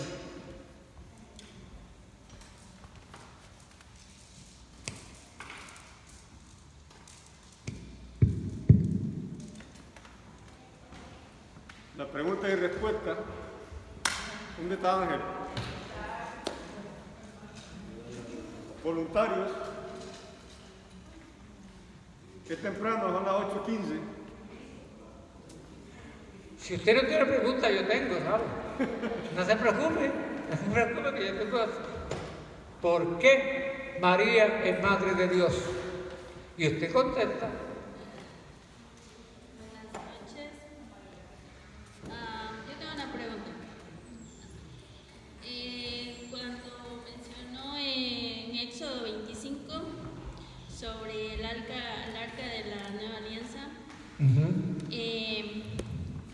La pregunta y respuesta. ¿Dónde está Ángel? Voluntarios. Es temprano, son las 8:15. Si usted no tiene preguntas, yo tengo, ¿sabe? No se preocupe que yo tengo. ¿Por qué María es Madre de Dios? Y usted contesta. Buenas noches. Yo tengo una pregunta. Cuando mencionó en Éxodo 25 sobre el arca de la Nueva Alianza,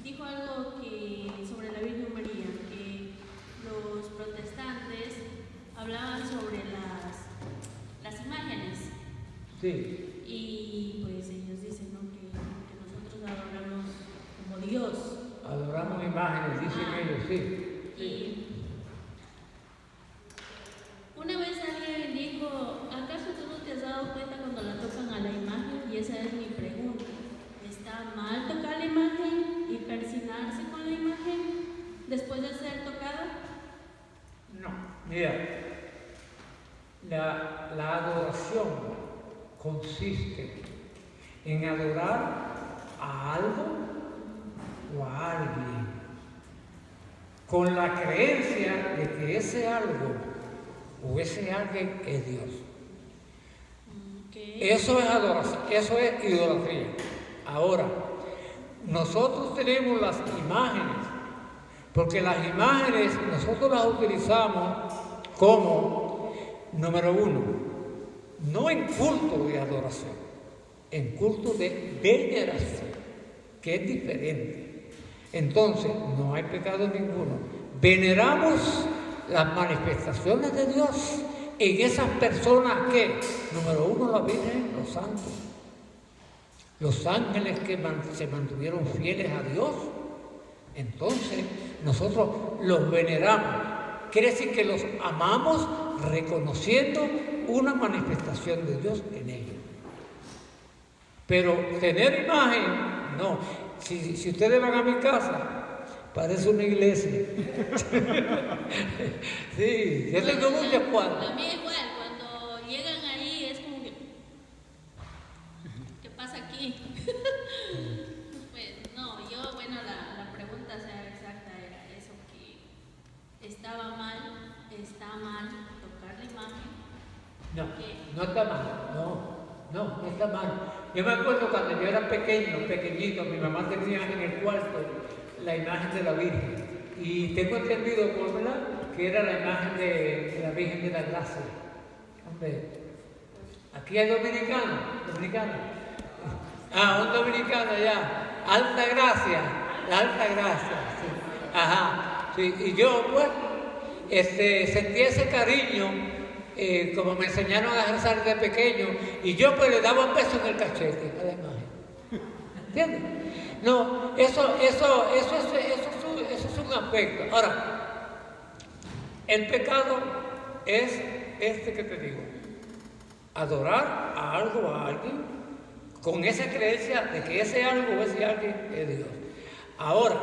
dijo algo sobre la Virgen María, que los protestantes hablaban sobre las imágenes. Sí. Y pues ellos dicen, ¿no?, que nosotros adoramos como Dios. Adoramos imágenes, dicen ellos, sí. Y una vez alguien dijo, ¿acaso tú no te has dado cuenta cuando la tocan a la imagen? Y esa es mi pregunta. ¿Está mal tocar la imagen y persignarse con la imagen después de ser tocada? No, mira, la adoración consiste en adorar a algo o a alguien con la creencia de que ese algo o ese alguien es Dios. Okay. Eso es adoración, eso es idolatría. Ahora, nosotros tenemos las imágenes, porque las imágenes nosotros las utilizamos como, número uno, no en culto de adoración, en culto de veneración, que es diferente. Entonces, no hay pecado ninguno. Veneramos las manifestaciones de Dios en esas personas que, número uno, la Virgen, los santos, los ángeles que se mantuvieron fieles a Dios. Entonces, nosotros los veneramos. Quiere decir que los amamos reconociendo una manifestación de Dios en ellos. Pero tener imagen, no. Si ustedes van a mi casa, parece una iglesia. Sí, yo tengo muchas cuadras. A mí igual, cuando llegan ahí es como que, ¿qué pasa aquí? Pues no, la pregunta exacta era eso, que está mal tocar la imagen. No está mal, no está mal. Yo me acuerdo cuando yo era pequeñito, mi mamá tenía en el cuarto la imagen de la Virgen. Y tengo entendido, ¿verdad?, que era la imagen de la Virgen de la Gracia. Hombre, aquí hay dominicano. Un dominicano ya. Alta Gracia, la Alta Gracia. Sí. Ajá. Sí. Y yo, pues, sentí ese cariño. Como me enseñaron a rezar de pequeño, y yo pues le daba un beso en el cachete a la imagen. ¿Entiendes? No, eso es un aspecto. Ahora, el pecado es este que te digo: adorar a algo o a alguien con esa creencia de que ese algo o ese alguien es Dios. Ahora,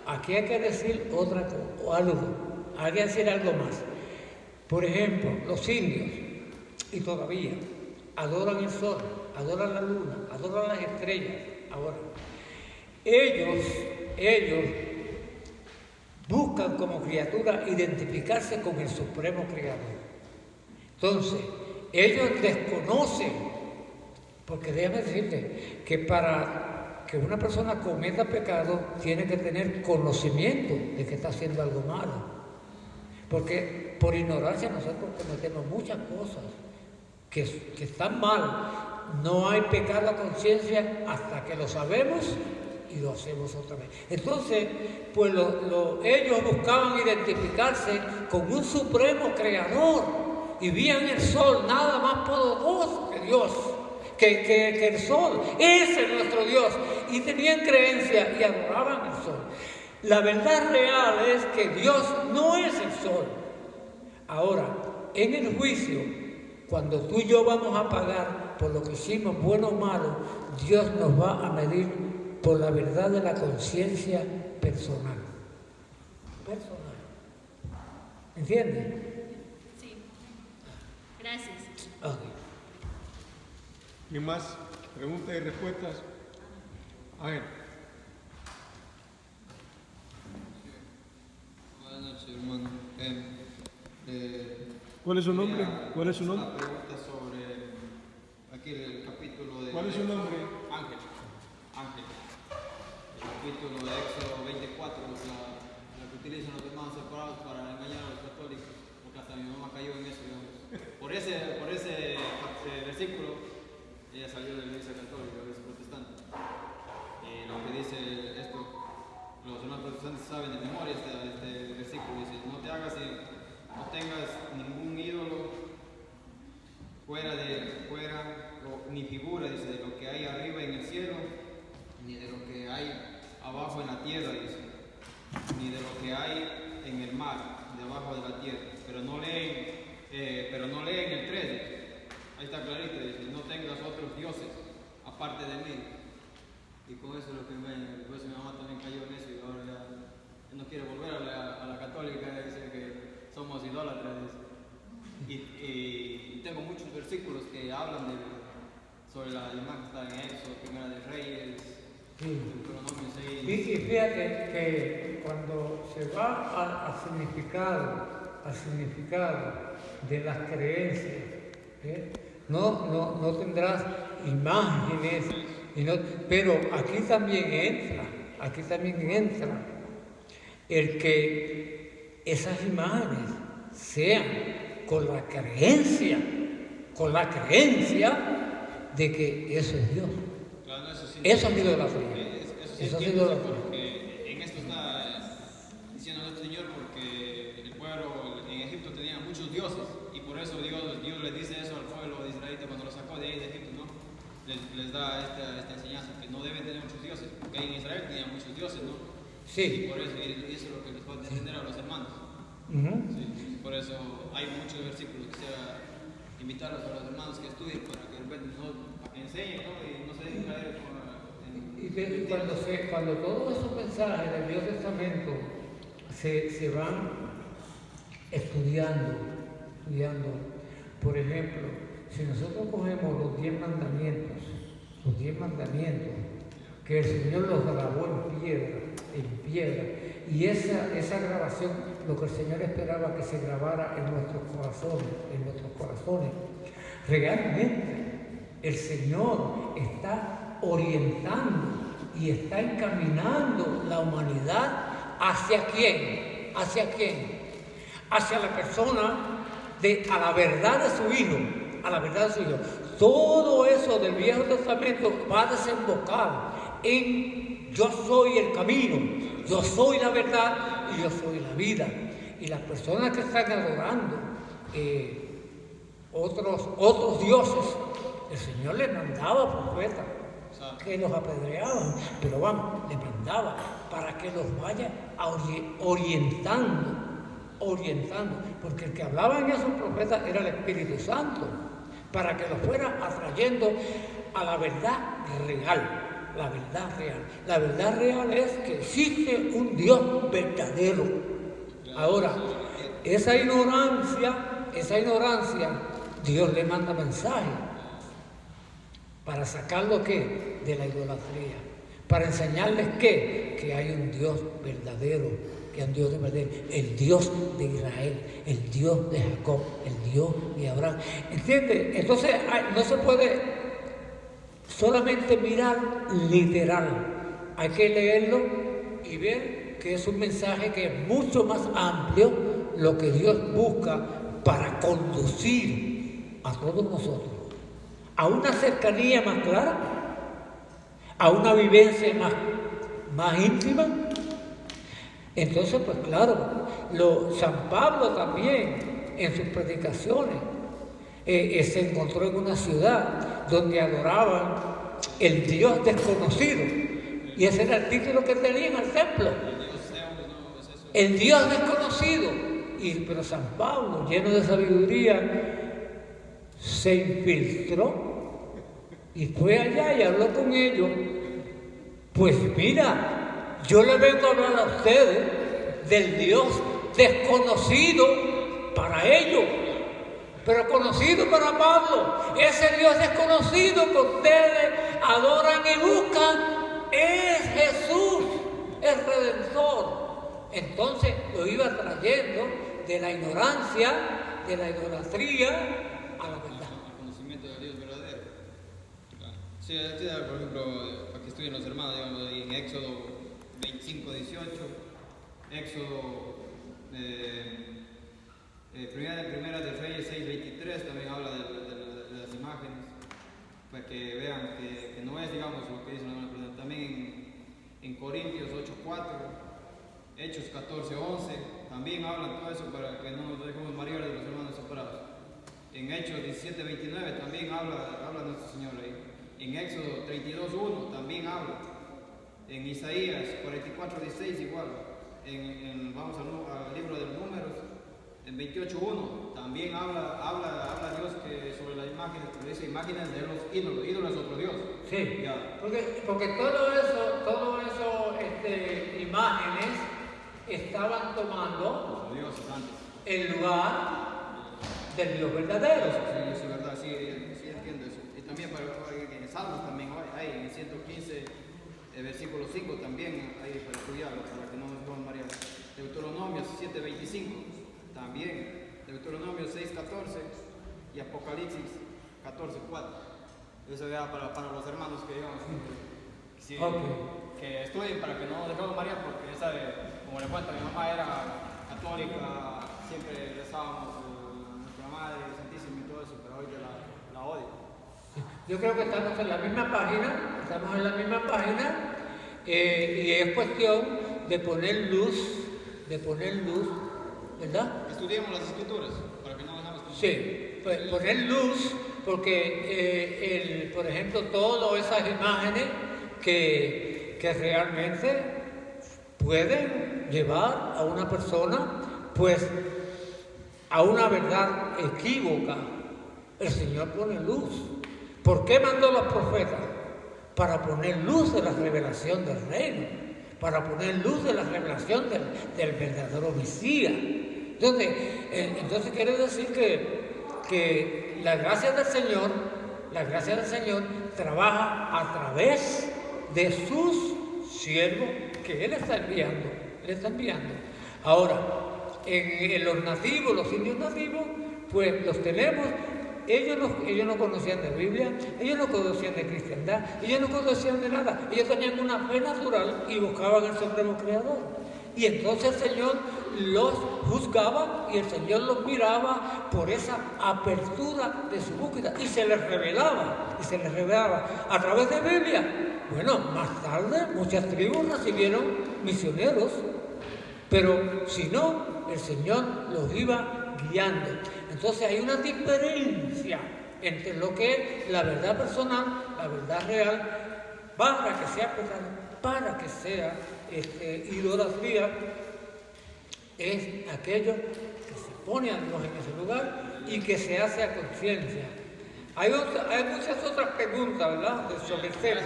aquí hay que decir otra cosa, o algo, hay que decir algo más. Por ejemplo, los indios, y todavía, adoran el sol, adoran la luna, adoran las estrellas. Ahora, ellos buscan como criatura identificarse con el Supremo Creador. Entonces, ellos desconocen, porque déjame decirte que para que una persona cometa pecado tiene que tener conocimiento de que está haciendo algo malo. Porque por ignorancia nosotros cometemos muchas cosas que están mal. No hay pecado a conciencia hasta que lo sabemos y lo hacemos otra vez. Entonces, pues ellos buscaban identificarse con un supremo creador y veían el sol nada más poderoso que Dios. que el sol. Ese es nuestro Dios. Y tenían creencia y adoraban el sol. La verdad real es que Dios no es el sol. Ahora, en el juicio, cuando tú y yo vamos a pagar por lo que hicimos, bueno o malo, Dios nos va a medir por la verdad de la conciencia personal. Personal. ¿Entiendes? Sí. Gracias. Ok. ¿Y más preguntas y respuestas? A ver. Buenas noches, hermano. ¿Cuál es su nombre? ¿Cuál es su nombre? Una pregunta sobre aquí el capítulo de... ¿Cuál es su nombre? Ángel. Ángel. El capítulo de Éxodo 24, la que utilizan los hermanos separados para engañar a los católicos, porque hasta mi mamá cayó en eso, digamos. Por ese versículo, ella salió de la iglesia católica, de la iglesia protestante. Lo que dice esto, los hermanos protestantes saben de memoria este versículo, dice, no te hagas y no tengas ningún ídolo ni figura, dice, de lo que hay arriba en el cielo, ni de lo que hay abajo en la tierra, dice, ni de lo que hay en el mar, debajo de la tierra. Pero no leen el 3, dice. Ahí está clarito, dice, no tengas otros dioses aparte de mí. Y con eso es lo que después mi mamá también cayó en eso y ahora ya no quiere volver a la católica, dice que somos idólatras. Y tengo muchos versículos que hablan sobre la imagen que está en Éxodo, Primera de Reyes, Deuteronomio 6. Y fíjate que cuando se va al significado de las creencias, no tendrás imágenes, pero aquí también entra el que esas imágenes sean con la creencia de que eso es Dios. Claro, eso sí. Eso ha sido idolatría. Eso sí entiendo, porque en esto está diciendo nuestro Señor, porque el pueblo en Egipto tenía muchos dioses y por eso Dios le dice eso al pueblo de Israel cuando lo sacó de ahí de Egipto, ¿no? Les da esta enseñanza que no deben tener muchos dioses, porque en Israel tenían muchos dioses, ¿no? Sí. Y por eso, y eso es lo que les falta entender a los hermanos. Sí, por eso hay muchos versículos que quisiera invitarlos a los hermanos que estudien para que de repente no enseñen, ¿no? Y no se dejen caer cuando todos esos mensajes del Nuevo Testamento se van estudiando, por ejemplo, si nosotros cogemos los 10 mandamientos, que el Señor los grabó en piedra, y esa grabación, lo que el Señor esperaba que se grabara en nuestros corazones, realmente el Señor está orientando y está encaminando la humanidad ¿hacia quién? Hacia la persona, a la verdad de su Hijo, Todo eso del Viejo Testamento va a desembocar en yo soy el camino, yo soy la verdad y yo soy la vida. Y las personas que están adorando otros dioses, el Señor les mandaba profetas que los apedreaban, pero les mandaba para que los vaya orientando, porque el que hablaba en esos profetas era el Espíritu Santo, para que los fuera atrayendo a la verdad real. La verdad real es que existe un Dios verdadero. Ahora, esa ignorancia, Dios le manda mensaje para sacarlo ¿qué? De la idolatría, para enseñarles que hay un Dios verdadero, el Dios de Israel, el Dios de Jacob, el Dios de Abraham. ¿Entiendes? Entonces no se puede solamente mirar literal, hay que leerlo y ver que es un mensaje que es mucho más amplio, lo que Dios busca para conducir a todos nosotros a una cercanía más clara, a una vivencia más íntima. Entonces, pues claro, San Pablo también en sus predicaciones se encontró en una ciudad donde adoraban el Dios desconocido. Y ese era el título que tenía en el templo. El Dios desconocido. Pero San Pablo, lleno de sabiduría, se infiltró y fue allá y habló con ellos. Pues mira, yo le vengo a hablar a ustedes del Dios desconocido para ellos, pero conocido para Pablo. Ese Dios desconocido que ustedes adoran y buscan es Jesús, el Redentor. Entonces lo iba trayendo de la ignorancia, de la idolatría a la verdad. Al conocimiento del Dios verdadero. Claro. Sí, por ejemplo, para que estudien los hermanos, digamos, en Éxodo 25, 18, Éxodo Primera de Reyes 6, 23 también habla de las imágenes, para que vean que no es, digamos, lo que dice la hermana, pero también en Corintios 8, 4, Hechos 14, 11, también hablan todo eso para que no nos dejemos marear de los hermanos separados. En Hechos 17, 29 también habla nuestro Señor ahí. En Éxodo 32, 1 también habla. En Isaías 44, 16 igual. Vamos al libro de los Números, en 28, 1 también habla Dios que sobre las imágenes, pero dice imágenes de los ídolos es otro Dios. Sí, Ya. porque todo eso imágenes estaban tomando Los dioses antes. el lugar del Dios verdadero. Sí, es verdad, sí entiendo eso. Y también para en Salmos también hay, en el 115, versículo 5 también hay para estudiarlo, para que no nos vamos a marear. Deuteronomio 7:25 también, Deuteronomio 6:14 y Apocalipsis 14:4. Eso ya para los hermanos que digamos sí, que estudien para que no nos dejemos marear, porque esa como le cuento, mi mamá era católica, siempre rezábamos nuestra Madre Santísima y todo eso, pero hoy la odio. Yo creo que estamos en la misma página, y es cuestión de poner luz, ¿verdad? Estudiemos las escrituras para que no dejamos. Sí, pues poner luz, porque por ejemplo todas esas imágenes que realmente pueden llevar a una persona pues a una verdad equívoca. El Señor pone luz. ¿Por qué mandó a los profetas? Para poner luz de la revelación del reino, para poner luz de la revelación del verdadero Mesías. Entonces quiere decir que la gracia del Señor trabaja a través de sus siervos que Él está enviando. Ahora, en los nativos, los indios nativos, pues los tenemos. Ellos no conocían de Biblia, ellos no conocían de cristiandad, ellos no conocían de nada. Ellos tenían una fe natural y buscaban al Supremo Creador. Y entonces el Señor los juzgaba y el Señor los miraba por esa apertura de su búsqueda y se les revelaba a través de Biblia. Bueno, más tarde muchas tribus recibieron misioneros, pero si no, el Señor los iba guiando. Entonces hay una diferencia entre lo que es la verdad personal, la verdad real, para que sea pecado, para que sea idolatría, es aquello que se pone a Dios en ese lugar y que se hace a conciencia. Hay muchas otras preguntas, ¿verdad?, sobre el tema.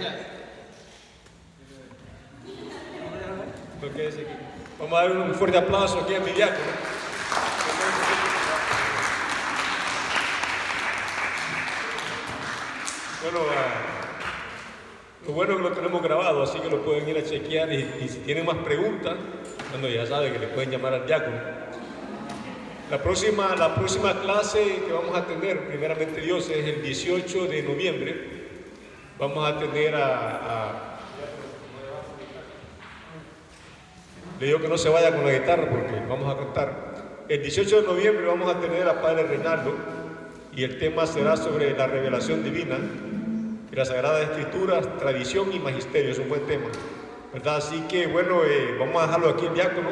Vamos a dar un fuerte aplauso aquí a mi diácono. Bueno, lo bueno es que lo tenemos grabado, así que lo pueden ir a chequear y si tienen más preguntas, bueno, ya saben que le pueden llamar al diácono. La próxima clase que vamos a tener, primeramente Dios, es el 18 de noviembre. Vamos a tener le digo que no se vaya con la guitarra porque vamos a cantar. El 18 de noviembre vamos a tener a Padre Reinaldo y el tema será sobre la revelación divina y las Sagradas Escrituras, tradición y magisterio. Es un buen tema, ¿verdad? Así que bueno, vamos a dejarlo aquí el diácono,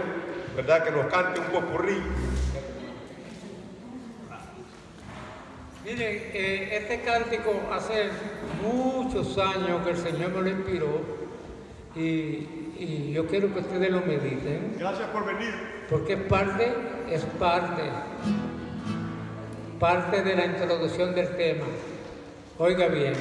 ¿verdad? Que nos cante un popurrí. Mire, Miren, este cántico hace muchos años que el Señor me lo inspiró y yo quiero que ustedes lo mediten. Gracias por venir. Porque es parte de la introducción del tema. Oiga bien.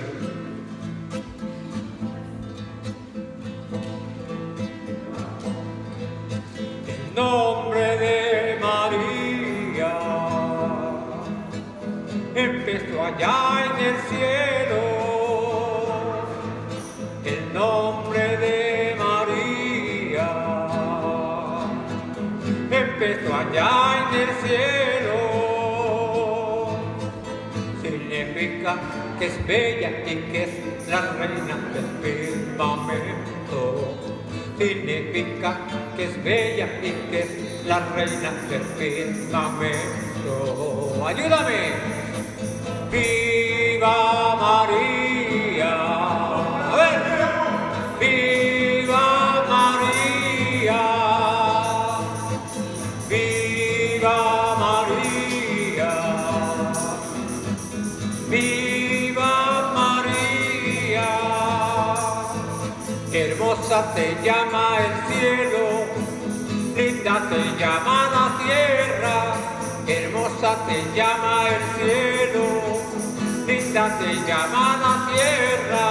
El nombre de María empezó allá en el cielo. El nombre de María empezó allá en el cielo. Significa que es bella y que es la reina del firmamento. Significa que es bella y que es la reina del firmamento. ¡Ayúdame! ¡Viva María! A ver. ¡Viva María! ¡Viva María! ¡Viva María! Hermosa te llama el cielo, linda te llama la tierra. Hermosa te llama el cielo, linda te llama la tierra.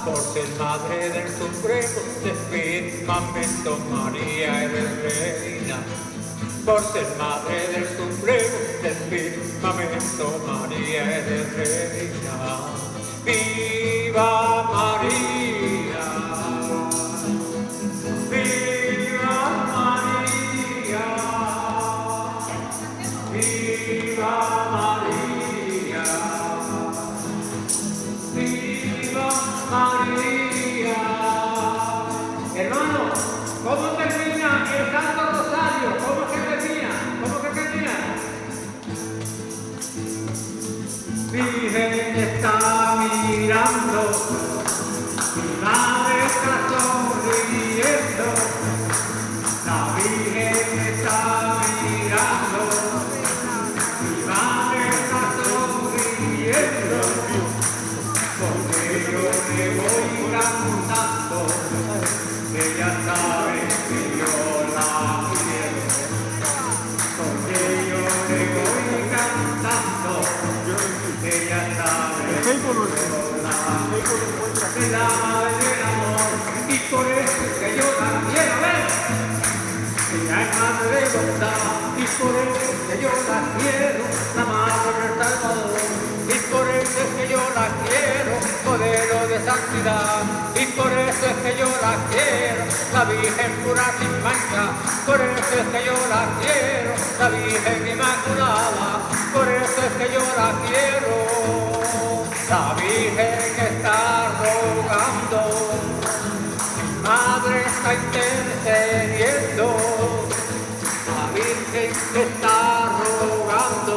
Por ser madre del supremo del firmamento, María eres reina. Por ser madre del supremo del firmamento, María eres reina. ¡Viva María! ¡Viva María! ¡Viva María! ¡Viva María! Hermano, ¿cómo termina el Santo Rosario? ¿Cómo que termina? ¿Cómo que termina? Virgen está mirando, mi madre está sonriendo. La Virgen está mirando, mi madre está sonriendo. Porque yo le voy cantando, ella sabe que yo la quiero. Porque yo le voy cantando, ella sabe que yo la quiero. Es la madre del amor y por eso es que yo la quiero ver. Ella es madre de bondad y por eso es que yo la quiero. La madre del Salvador. Y por eso es que yo la quiero, modelo de santidad. Y por eso es que yo la quiero, la Virgen pura sin mancha. Por eso es que yo la quiero, la Virgen inmaculada. Por eso es que yo la quiero. La Virgen que está rogando, mi madre está intercediendo. La Virgen que está rogando,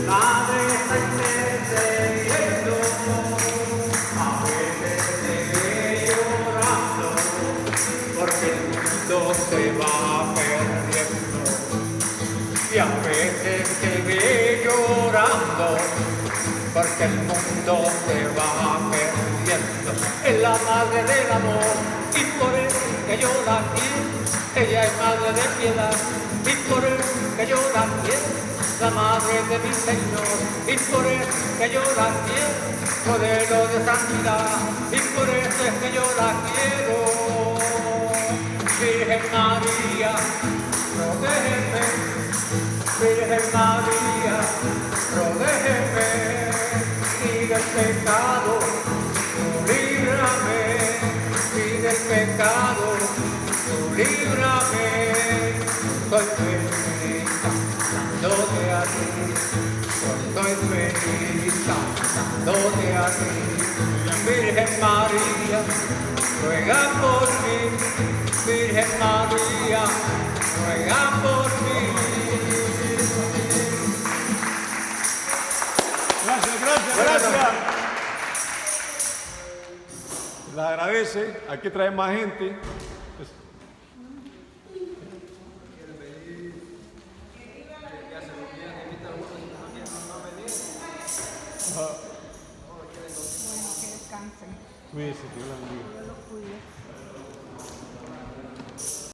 madre está intercediendo. A veces se ve llorando, porque el mundo se va perdiendo. Y a veces se ve llorando, porque el mundo se va perdiendo. Es la madre del amor, y por eso que yo la quiero. Ella es madre de piedad, y por eso que yo la quiero. La madre de mi Señor, y por eso que yo la quiero, modelo de santidad, y por eso es que yo la quiero. Virgen María, protégeme, Virgen María, protégeme, y del pecado, tú líbrame, y del pecado, tú líbrame, soy feliz dándote a ti, soy feliz dándote a ti. Virgen María, ruega por mí, Virgen María, ruega por mí. Gracias. La agradece, hay que traer más gente. Cuídese, Dios la bendiga.